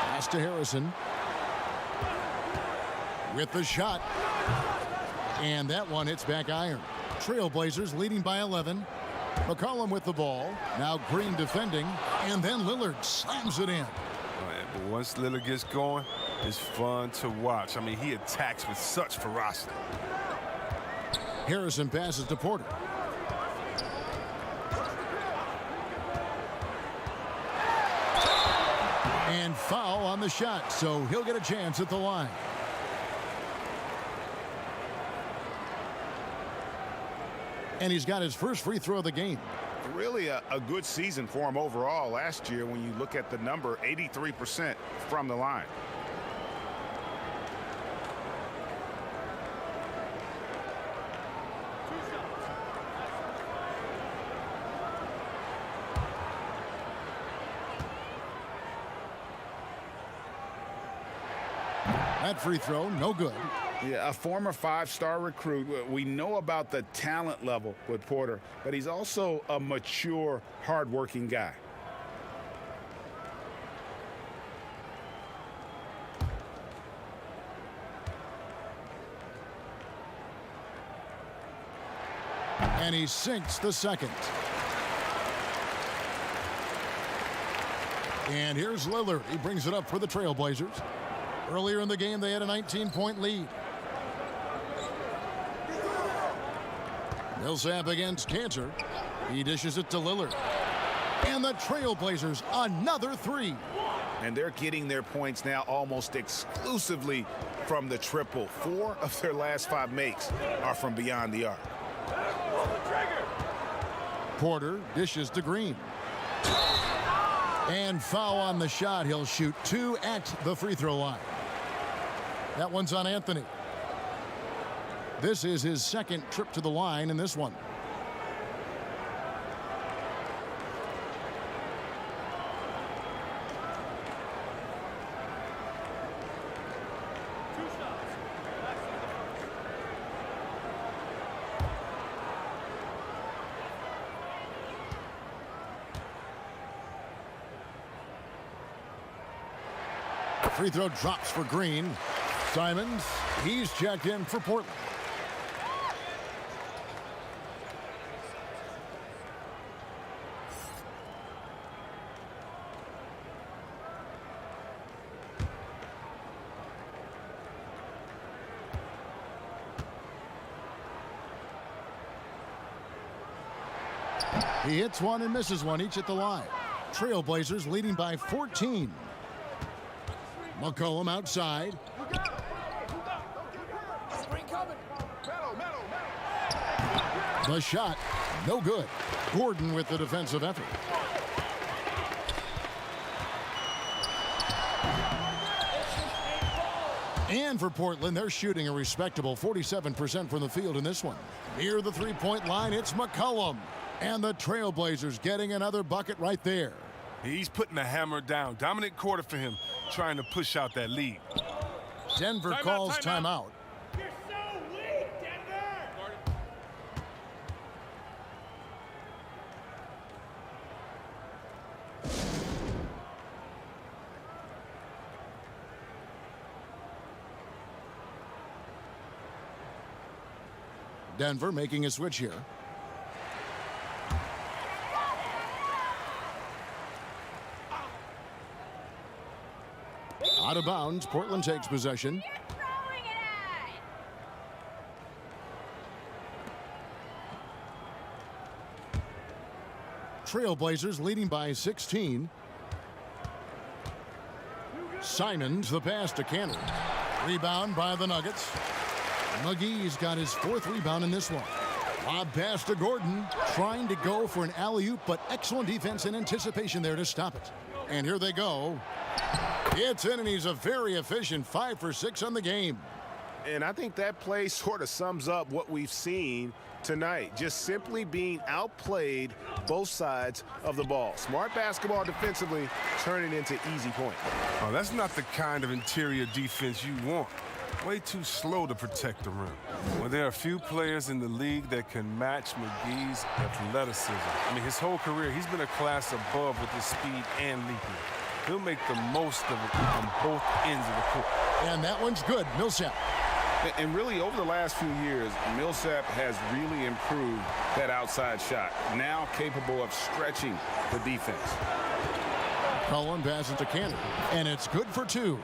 Pass to Harrison. With the shot. And that one hits back iron. Trailblazers leading by 11. McCollum with the ball. Now Green defending. And then Lillard slams it in. But once Lillard gets going, it's fun to watch. I mean, he attacks with such ferocity. Harrison passes to Porter. And foul on the shot, so he'll get a chance at the line. And he's got his first free throw of the game. Really a good season for him overall last year when you look at the number, 83% from the line. That free throw, no good. Yeah, a former 5-star recruit. We know about the talent level with Porter, but he's also a mature, hardworking guy. And he sinks the second. And here's Lillard. He brings it up for the Trailblazers. Earlier in the game, they had a 19-point lead. Millsap against Cantor. He dishes it to Lillard. And the Trailblazers, another 3. And they're getting their points now almost exclusively from the triple. 4 of their last 5 makes are from beyond the arc. Porter dishes to Green. And foul on the shot. He'll shoot 2 at the free throw line. That one's on Anthony. This is his second trip to the line in this one. Free throw drops for Green. Simons, he's checked in for Portland. He hits one and misses one, each at the line. Trailblazers leading by 14. McCollum outside. The shot, no good. Gordon with the defensive effort. And for Portland, they're shooting a respectable 47% from the field in this one. Near the three-point line, it's McCollum. And the Trailblazers getting another bucket right there. He's putting the hammer down. Dominant quarter for him, trying to push out that lead. Denver calls timeout. You're so weak, Denver! Denver making a switch here. Out of bounds, Portland takes possession. Trailblazers leading by 16. Simons the pass to Cannon. Rebound by the Nuggets. McGee's got his fourth rebound in this one. Lob pass to Gordon, trying to go for an alley-oop, but excellent defense and anticipation there to stop it. And here they go. It's in, and he's a very efficient 5 for 6 on the game. And I think that play sort of sums up what we've seen tonight. Just simply being outplayed both sides of the ball. Smart basketball defensively, turning into easy points. Oh, that's not the kind of interior defense you want. Way too slow to protect the rim. Well, there are a few players in the league that can match McGee's athleticism. I mean, his whole career, he's been a class above with his speed and leaping. He'll make the most of it on both ends of the court. And that one's good. Millsap. And really, over the last few years, Millsap has really improved that outside shot. Now capable of stretching the defense. Cullen passes to Cantor, and it's good for 2.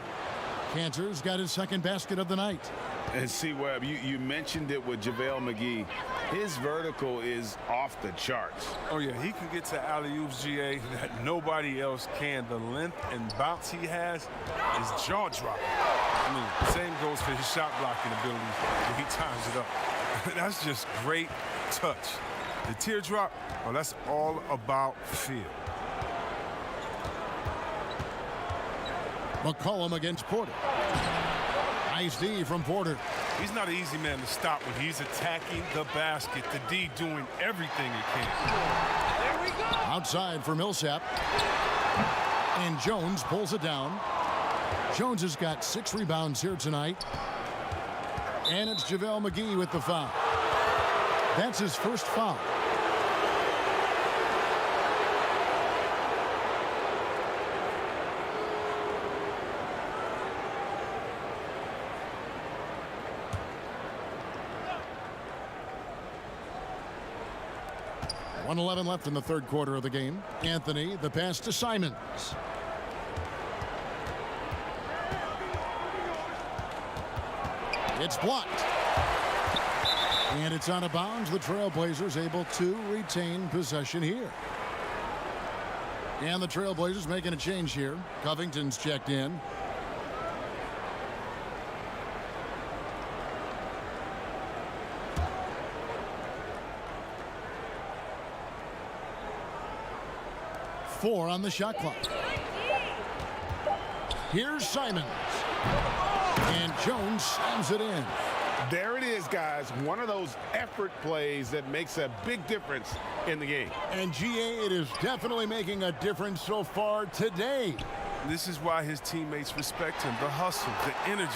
Cantor's got his second basket of the night. And see, Webb, you mentioned it with JaVale McGee. His vertical is off the charts. Oh, yeah, he can get to alley-oops, GA, that nobody else can. The length and bounce he has is jaw-dropping. I mean, same goes for his shot-blocking abilities when he times it up. That's just great touch. The teardrop, well, that's all about feel. McCollum against Porter. Nice D from Porter. He's not an easy man to stop when he's attacking the basket. The D doing everything he can. There we go! Outside for Millsap. And Jones pulls it down. Jones has got 6 rebounds here tonight. And it's JaVale McGee with the foul. That's his first foul. .111 left in the third quarter of the game. Anthony, the pass to Simons. It's blocked. And it's out of bounds. The Trailblazers able to retain possession here. And the Trailblazers making a change here. Covington's checked in. .4 on the shot clock. Here's Simons. And Jones slams it in. There it is, guys. One of those effort plays that makes a big difference in the game. And GA, it is definitely making a difference so far today. This is why his teammates respect him. The hustle, the energy.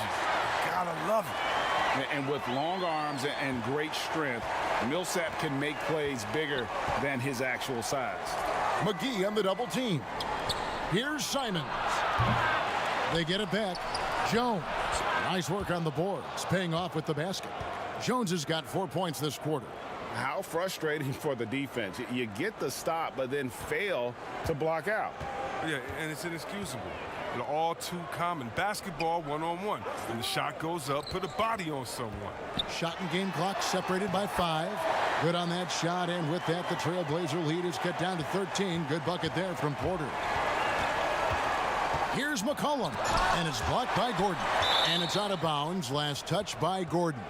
Gotta love it. And with long arms and great strength, Millsap can make plays bigger than his actual size. McGee on the double team. Here's Simons. They get it back. Jones. Nice work on the boards, paying off with the basket. Jones has got 4 points this quarter. How frustrating for the defense. You get the stop, but then fail to block out. Yeah, and it's inexcusable. They're all too common. Basketball one-on-one. When the shot goes up, put a body on someone. Shot and game clock separated by 5. Good on that shot, and with that, the Trailblazer lead is cut down to 13. Good bucket there from Porter. Here's McCollum, and it's blocked by Gordon. And it's out of bounds. Last touch by Gordon.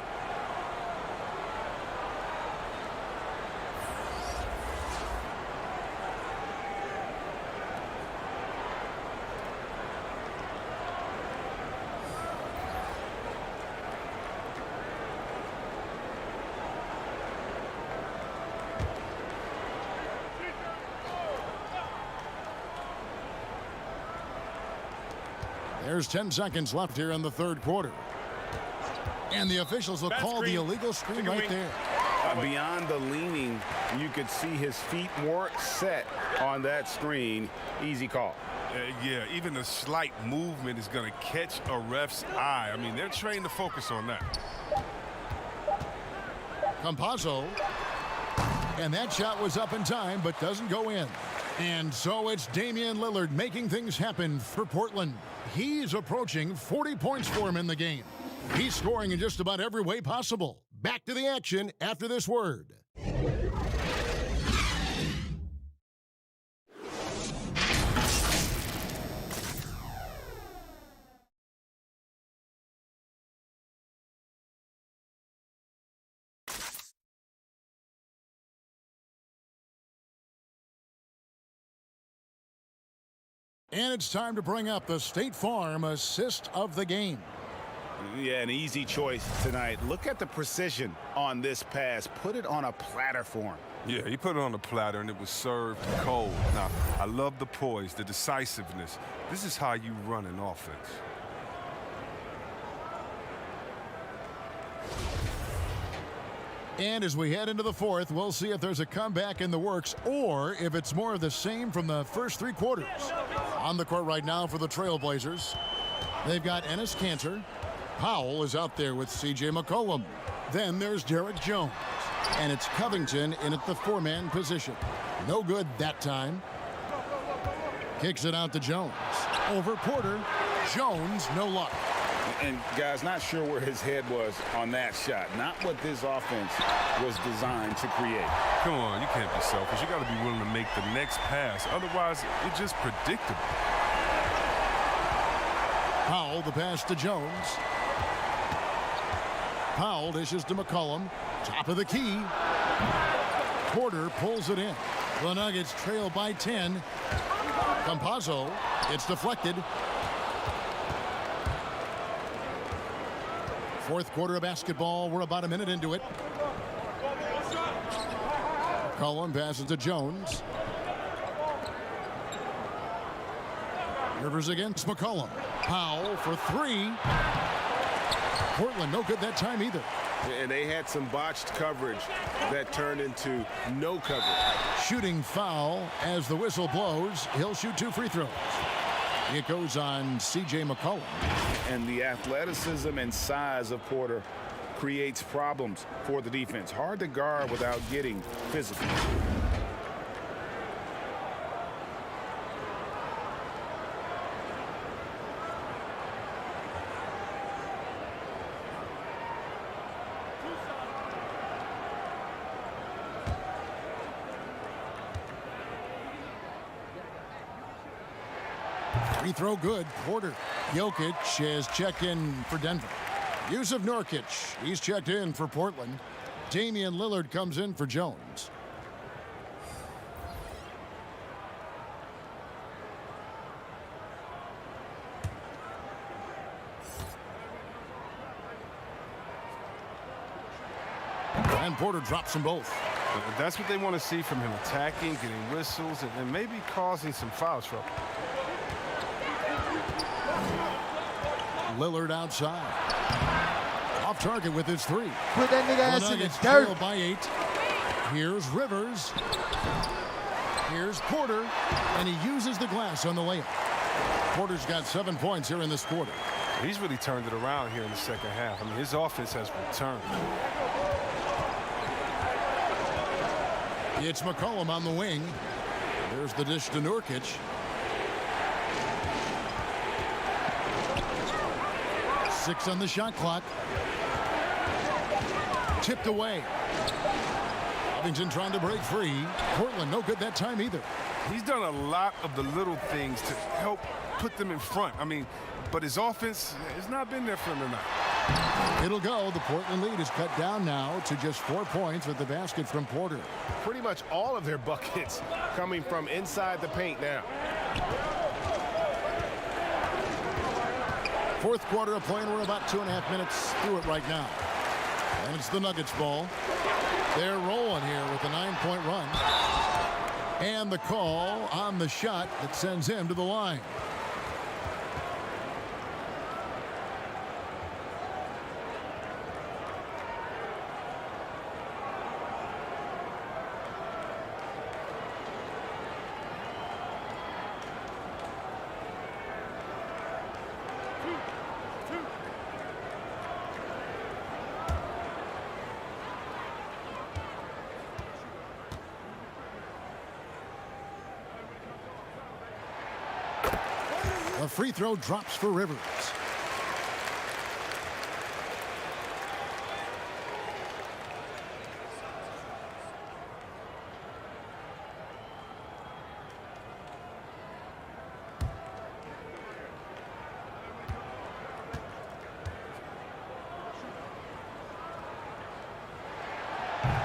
There's 10 seconds left here in the third quarter. And the officials will call the illegal screen right there. Beyond the leaning, you could see his feet more set on that screen. Easy call. Yeah, even a slight movement is going to catch a ref's eye. I mean, they're trained to focus on that. Campazzo. And that shot was up in time, but doesn't go in. And so it's Damian Lillard making things happen for Portland. He's approaching 40 points for him in the game. He's scoring in just about every way possible. Back to the action after this word. And it's time to bring up the State Farm assist of the game. Yeah, an easy choice tonight. Look at the precision on this pass. Put it on a platter for him. Yeah, he put it on a platter, and it was served cold. Now, I love the poise, the decisiveness. This is how you run an offense. And as we head into the fourth, we'll see if there's a comeback in the works or if it's more of the same from the first three quarters. On the court right now for the Trailblazers, they've got Enes Kanter. Powell is out there with C.J. McCollum. Then there's Derek Jones. And it's Covington in at the four-man position. No good that time. Kicks it out to Jones. Over Porter. Jones, no luck. And guys, not sure where his head was on that shot. Not what this offense was designed to create. Come on, you can't be selfish. You got to be willing to make the next pass. Otherwise, it's just predictable. Powell, the pass to Jones. Powell dishes to McCollum. Top of the key. Porter pulls it in. The Nuggets trail by 10. Campazzo. It's deflected. Fourth quarter of basketball. We're about a minute into it. McCollum passes to Jones. Rivers against McCollum. Powell for three. Portland no good that time either. And they had some botched coverage that turned into no coverage. Shooting foul as the whistle blows. He'll shoot 2 free throws. It goes on C.J. McCollum. And the athleticism and size of Porter creates problems for the defense. Hard to guard without getting physical. Free throw good. Porter. Jokic has checked in for Denver. Yusuf Nurkic, he's checked in for Portland. Damian Lillard comes in for Jones. And Porter drops them both. That's what they want to see from him, attacking, getting whistles, and maybe causing some foul trouble. Lillard outside. Off target with his three. Put that nigga ass in the trail dirt. by 8. Here's Rivers. Here's Porter. And he uses the glass on the layup. Porter's got 7 points here in this quarter. He's really turned it around here in the second half. I mean, his offense has returned. It's McCollum on the wing. There's the dish to Nurkic. Six on the shot clock. Tipped away. Covington trying to break free. Portland no good that time either. He's done a lot of the little things to help put them in front. I mean, but his offense has not been there for him tonight. It'll go. The Portland lead is cut down now to just 4 points with the basket from Porter. Pretty much all of their buckets coming from inside the paint now. Fourth quarter of play, and we're about 2.5 minutes through it right now. And it's the Nuggets ball. They're rolling here with a 9-point run. And the call on the shot that sends him to the line. The free throw drops for Rivers.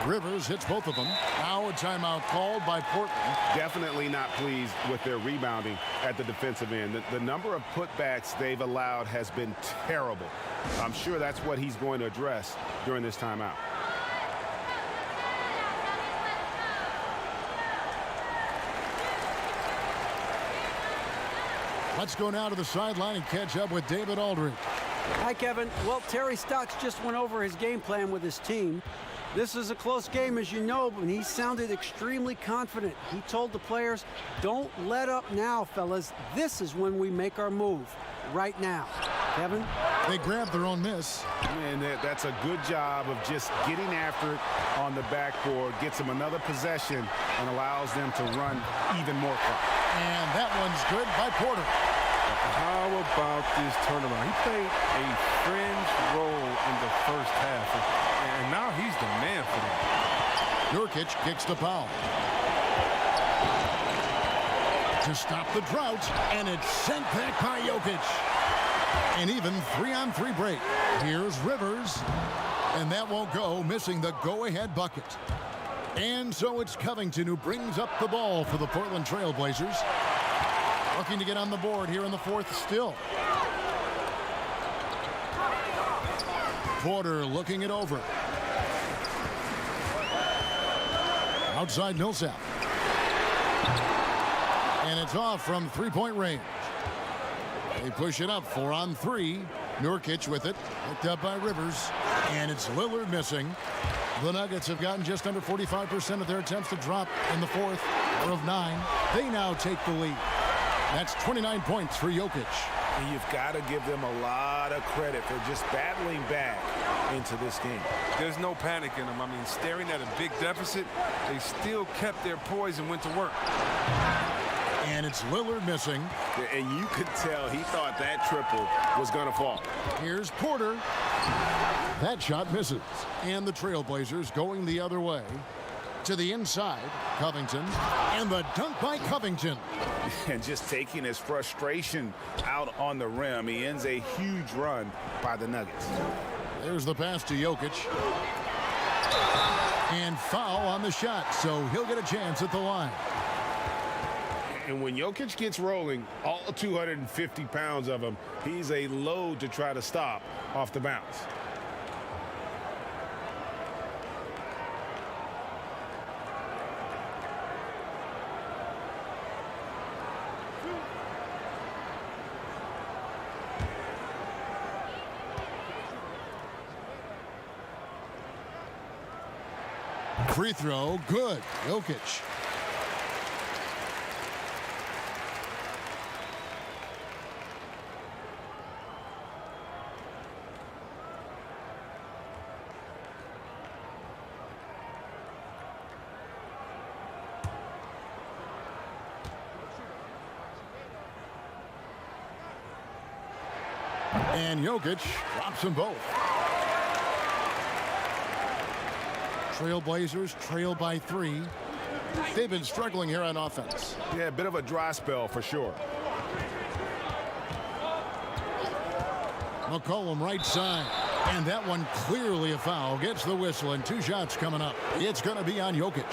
Rivers hits both of them. Now a timeout called by Portland. Definitely not pleased with their rebounding at the defensive end. The number of putbacks they've allowed has been terrible. I'm sure that's what he's going to address during this timeout. Let's go now to the sideline and catch up with David Aldridge. Hi, Kevin. Well, Terry Stotts just went over his game plan with his team. This is a close game, as you know, but he sounded extremely confident. He told the players, don't let up now, fellas. This is when we make our move. Right now. Kevin? They grabbed their own miss. And that's a good job of just getting after it on the backboard. Gets them another possession and allows them to run even more clock. And that one's good by Porter. How about this turnaround? He played a fringe role in the first half, and now he's the man for them. Nurkic kicks the foul. To stop the drought, and it's sent back by Jokic. An even 3-on-3 break. Here's Rivers, and that won't go, missing the go-ahead bucket. And so it's Covington who brings up the ball for the Portland Trailblazers. Looking to get on the board here in the fourth still. Porter looking it over. Outside Millsap. And it's off from three-point range. They push it up 4-on-3. Nurkic with it. Picked up by Rivers. And it's Lillard missing. The Nuggets have gotten just under 45% of their attempts to drop in the fourth of 9. They now take the lead. That's 29 points for Jokic. And you've got to give them a lot of credit for just battling back into this game. There's no panic in them. I mean, staring at a big deficit, they still kept their poise and went to work. And it's Lillard missing. And you could tell he thought that triple was going to fall. Here's Porter. That shot misses. And the Trailblazers going the other way. To the inside, Covington. And the dunk by Covington. And just taking his frustration out on the rim. He ends a huge run by the Nuggets. There's the pass to Jokic. And foul on the shot, so he'll get a chance at the line. And when Jokic gets rolling, all 250 pounds of him, he's a load to try to stop off the bounce. Free throw, good. Jokic. And Jokic drops them both. Trailblazers trail by 3. They've been struggling here on offense. Yeah, a bit of a dry spell for sure. McCollum right side. And that one clearly a foul. Gets the whistle and 2 shots coming up. It's going to be on Jokic.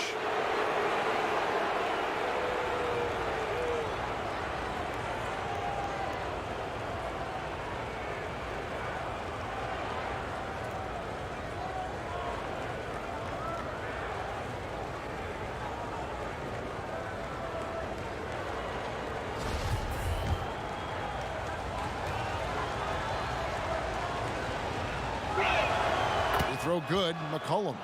Throw good, McCollum.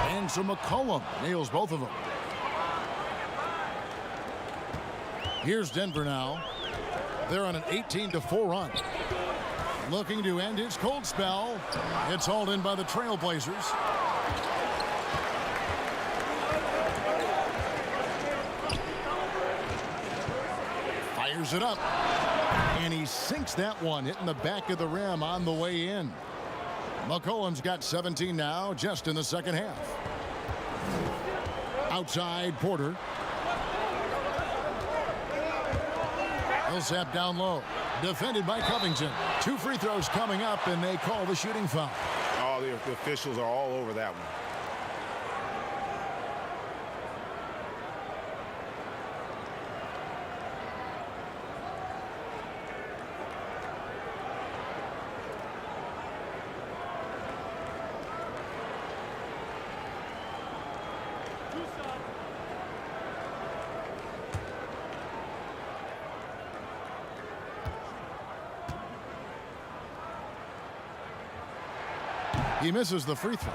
And so McCollum nails both of them. Here's Denver now. They're on an 18-4 run. Looking to end his cold spell. It's hauled in by the Trailblazers. Fires it up. And he sinks that one, hitting the back of the rim on the way in. McCollum's got 17 now, just in the second half. Outside, Porter. Millsap down low. Defended by Covington. 2 free throws coming up, and they call the shooting foul. Oh, the officials are all over that one. He misses the free throw.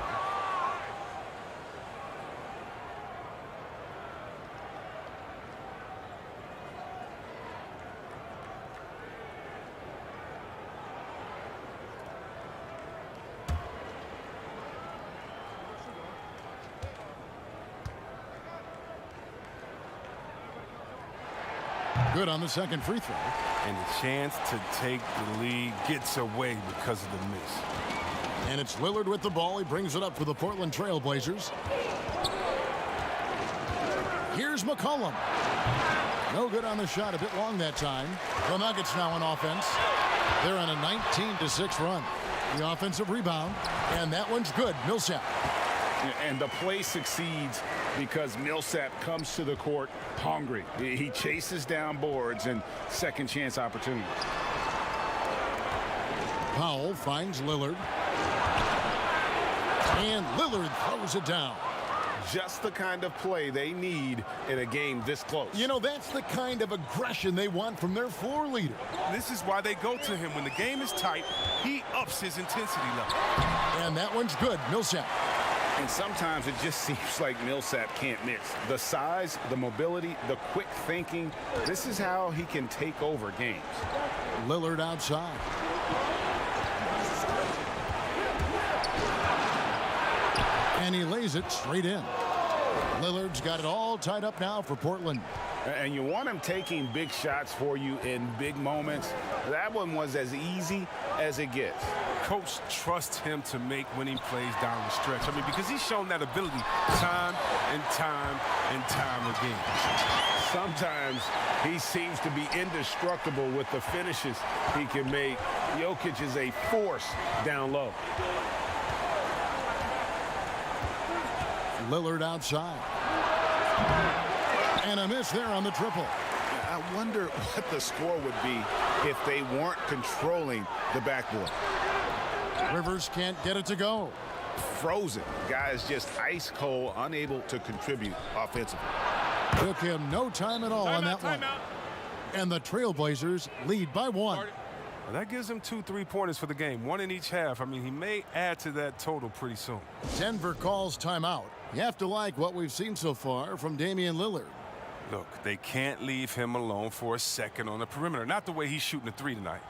Good on the second free throw. And the chance to take the lead gets away because of the miss. And it's Lillard with the ball. He brings it up for the Portland Trailblazers. Here's McCollum. No good on the shot. A bit long that time. The Nuggets now on offense. They're on a 19-6 run. The offensive rebound. And that one's good. Millsap. And the play succeeds because Millsap comes to the court hungry. He chases down boards and second chance opportunities. Powell finds Lillard. And Lillard throws it down. Just the kind of play they need in a game this close. You know, that's the kind of aggression they want from their floor leader. This is why they go to him. When the game is tight, he ups his intensity level. And that one's good. Millsap. And sometimes it just seems like Millsap can't miss. The size, the mobility, the quick thinking. This is how he can take over games. Lillard outside. And he lays it straight in. Lillard's got it all tied up now for Portland. And you want him taking big shots for you in big moments. That one was as easy as it gets. Coach trusts him to make winning plays down the stretch. I mean, because he's shown that ability time and time and time again. Sometimes he seems to be indestructible with the finishes he can make. Jokic is a force down low. Lillard outside. And a miss there on the triple. I wonder what the score would be if they weren't controlling the backboard. Rivers can't get it to go. Frozen. Guys just ice cold, unable to contribute offensively. Took him no time at all on that one. And the Trailblazers lead by 1. Well, that gives him 2 3-pointers for the game, 1 in each half. I mean, he may add to that total pretty soon. Denver calls timeout. You have to like what we've seen so far from Damian Lillard. Look, they can't leave him alone for a second on the perimeter. Not the way he's shooting the 3 tonight.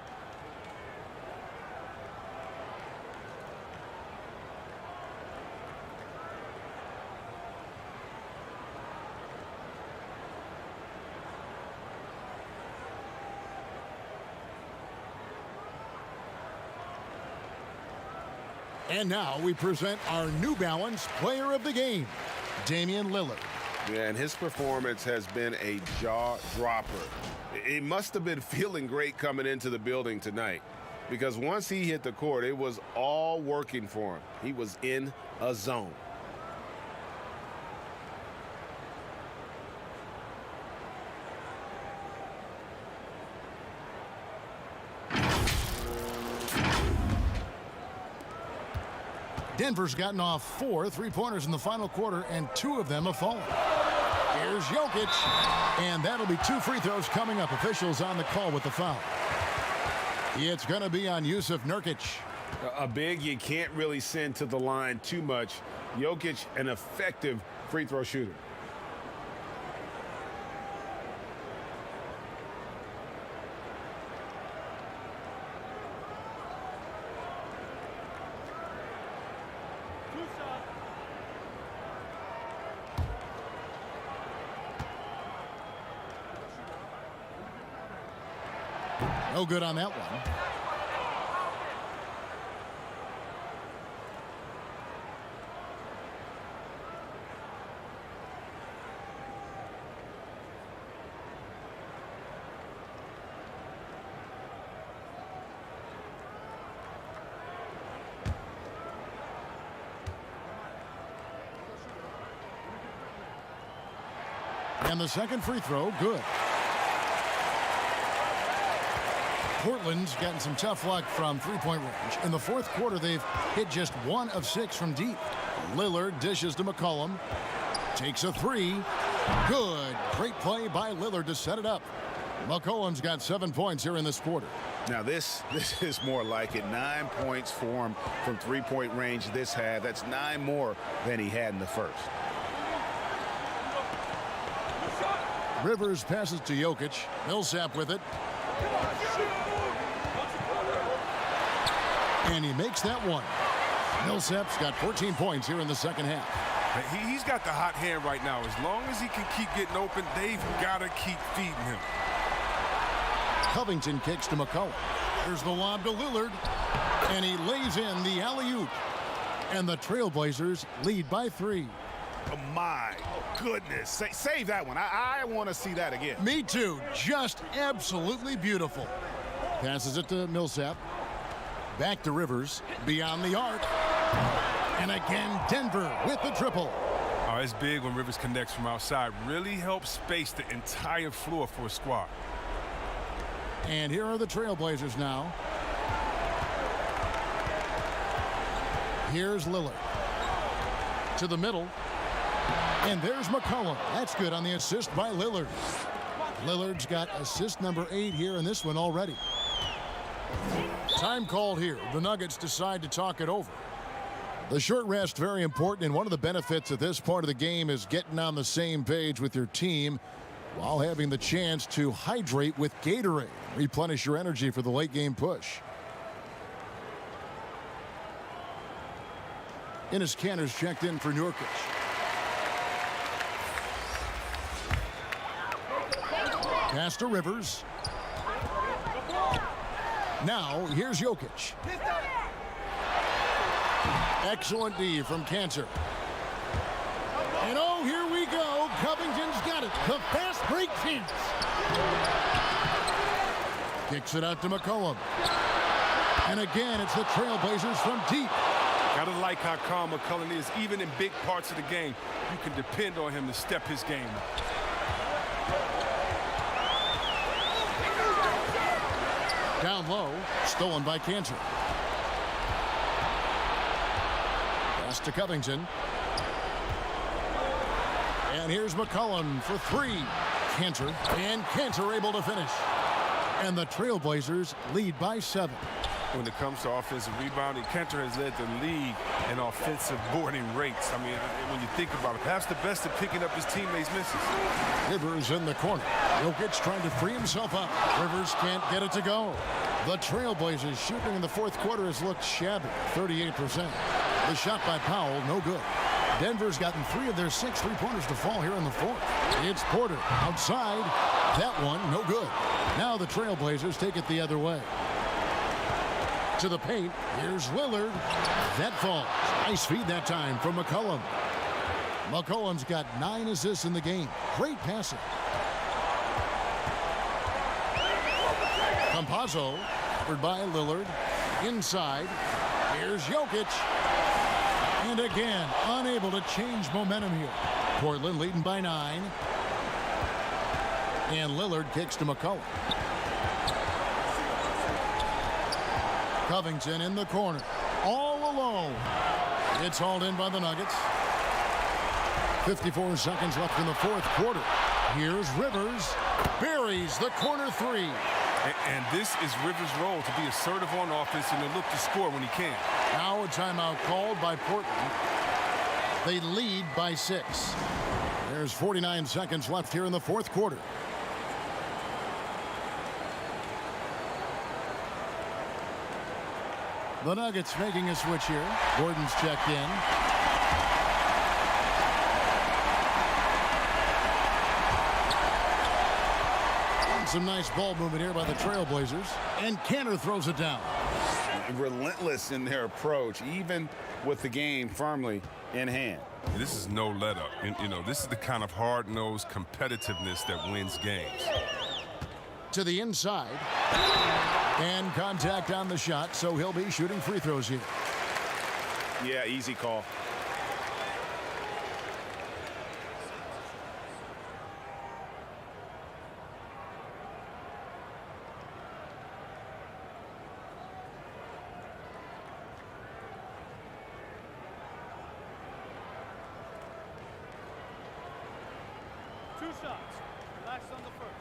And now we present our New Balance Player of the Game, Damian Lillard. Yeah, and his performance has been a jaw-dropper. He must have been feeling great coming into the building tonight, because once he hit the court, it was all working for him. He was in a zone. Denver's gotten off 4 3-pointers in the final quarter, and 2 of them have fallen. Here's Jokic, and that'll be 2 free throws coming up. Officials on the call with the foul. It's going to be on Yusuf Nurkic. A big you can't really send to the line too much. Jokic, an effective free throw shooter. No good on that one. And the second free throw, good. Portland's gotten some tough luck from three-point range. In the fourth quarter, they've hit just 1 of 6 from deep. Lillard dishes to McCollum. Takes a three. Good. Great play by Lillard to set it up. McCollum's got 7 points here in this quarter. Now this is more like it. 9 points for him from three-point range this half. That's 9 more than he had in the first. Rivers passes to Jokic. Millsap with it. And he makes that one. Millsap's got 14 points here in the second half. He's got the hot hand right now. As long as he can keep getting open, they've got to keep feeding him. Covington kicks to McCollum. There's the lob to Lillard. And he lays in the alley-oop. And the Trailblazers lead by 3. Oh, my goodness. Save that one. I want to see that again. Me too. Just absolutely beautiful. Passes it to Millsap. Back to Rivers. Beyond the arc. And again, Denver with the triple. Oh, it's big when Rivers connects from outside. Really helps space the entire floor for a squad. And here are the Trailblazers now. Here's Lillard. To the middle. And there's McCollum. That's good on the assist by Lillard. Lillard's got assist number 8 here in this one already. Time called here. The Nuggets decide to talk it over. The short rest, very important, and one of the benefits of this part of the game is getting on the same page with your team while having the chance to hydrate with Gatorade. Replenish your energy for the late game push. Enes Kanter's checked in for Nurkic. Pass to Rivers. Now, here's Jokic. Excellent D from Kanter. And oh, here we go. Covington's got it. The fast break chance. Kicks it out to McCollum. And again, it's the Trailblazers from deep. Gotta like how calm McCollum is. Even in big parts of the game, you can depend on him to step his game up. Down low, stolen by Kanter. Pass to Covington. And here's McCollum for 3. Kanter, and Kanter able to finish. And the Trailblazers lead by 7. When it comes to offensive rebounding, Kanter has led the league in offensive boarding rates. I mean, when you think about it, perhaps the best at picking up his teammates' misses. Rivers in the corner. Jokic trying to free himself up. Rivers can't get it to go. The Trailblazers shooting in the fourth quarter has looked shabby, 38%. The shot by Powell, no good. Denver's gotten 3 of their 6 three-pointers to fall here in the fourth. It's Porter outside. That one, no good. Now the Trailblazers take it the other way. To the paint, here's Lillard. That falls. Nice feed that time from McCollum. McCollum's got 9 assists in the game. Great passing. Campazzo, covered by Lillard. Inside, here's Jokic. And again, unable to change momentum here. Portland leading by 9. And Lillard kicks to McCollum. Covington in the corner. All alone. It's hauled in by the Nuggets. 54 seconds left in the fourth quarter. Here's Rivers. Buries the corner 3. And this is Rivers' role, to be assertive on offense and to look to score when he can. Now a timeout called by Portland. They lead by 6. There's 49 seconds left here in the fourth quarter. The Nuggets making a switch here. Gordon's checked in. some nice ball movement here by the Trailblazers. And Cantor throws it down. Relentless in their approach, even with the game firmly in hand. This is no let-up. You know, this is the kind of hard-nosed competitiveness that wins games. To the inside. And contact on the shot, so he'll be shooting free throws here. Yeah, easy call. Two shots. Relax on the first.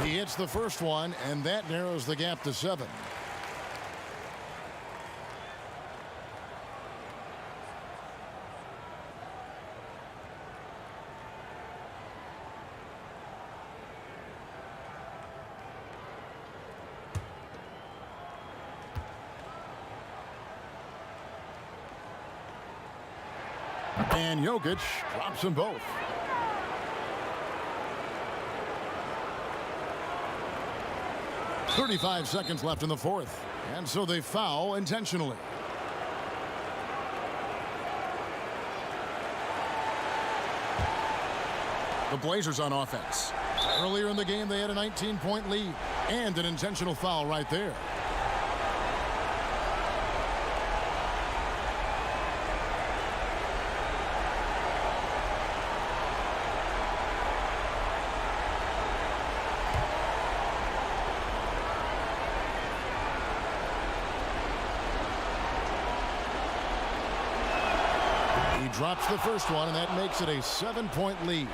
He hits the first one, and that narrows the gap to 7. And Jokic drops them both. .35 seconds left in the fourth. And so they foul intentionally. The Blazers on offense. Earlier in the game, they had a 19-point lead. And an intentional foul right there. Drops the first one, and that makes it a 7-point lead.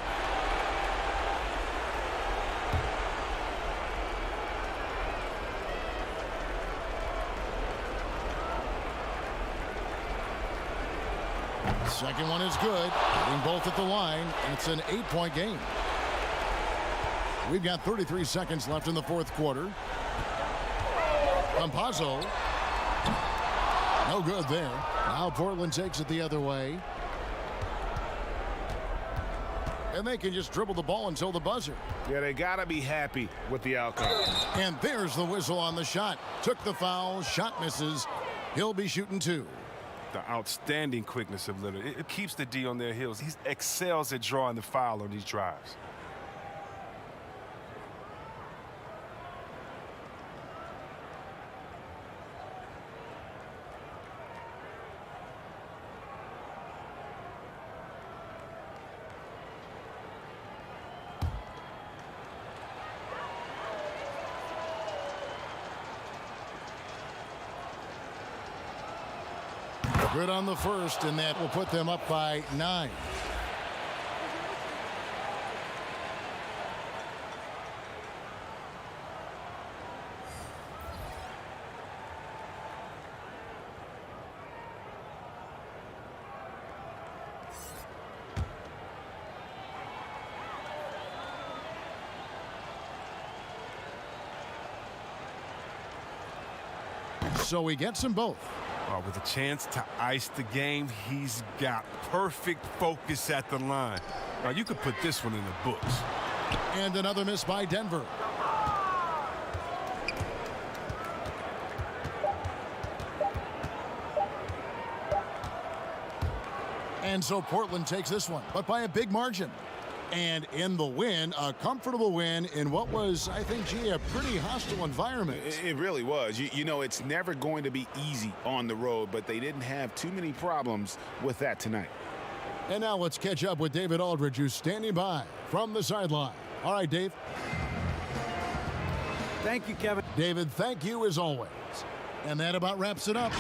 Second one is good. Hitting both at the line, and it's an 8-point game. We've got 33 seconds left in the fourth quarter. Campazzo. No good there. Now Portland takes it the other way. And they can just dribble the ball until the buzzer. Yeah, they got to be happy with the outcome. And there's the whistle on the shot. Took the foul, shot misses. He'll be shooting 2. The outstanding quickness of Lillard. It keeps the D on their heels. He excels at drawing the foul on these drives. Good on the first, and that will put them up by 9. So he gets them both. With a chance to ice the game, he's got perfect focus at the line. Now, you could put this one in the books. And another miss by Denver. And so Portland takes this one, but by a big margin. And in the win, a comfortable win in what was, I think, gee, a pretty hostile environment. It really was. You know, it's never going to be easy on the road, but they didn't have too many problems with that tonight. And now let's catch up with David Aldridge, who's standing by from the sideline. All right, Dave. Thank you, Kevin. David, thank you as always. And that about wraps it up.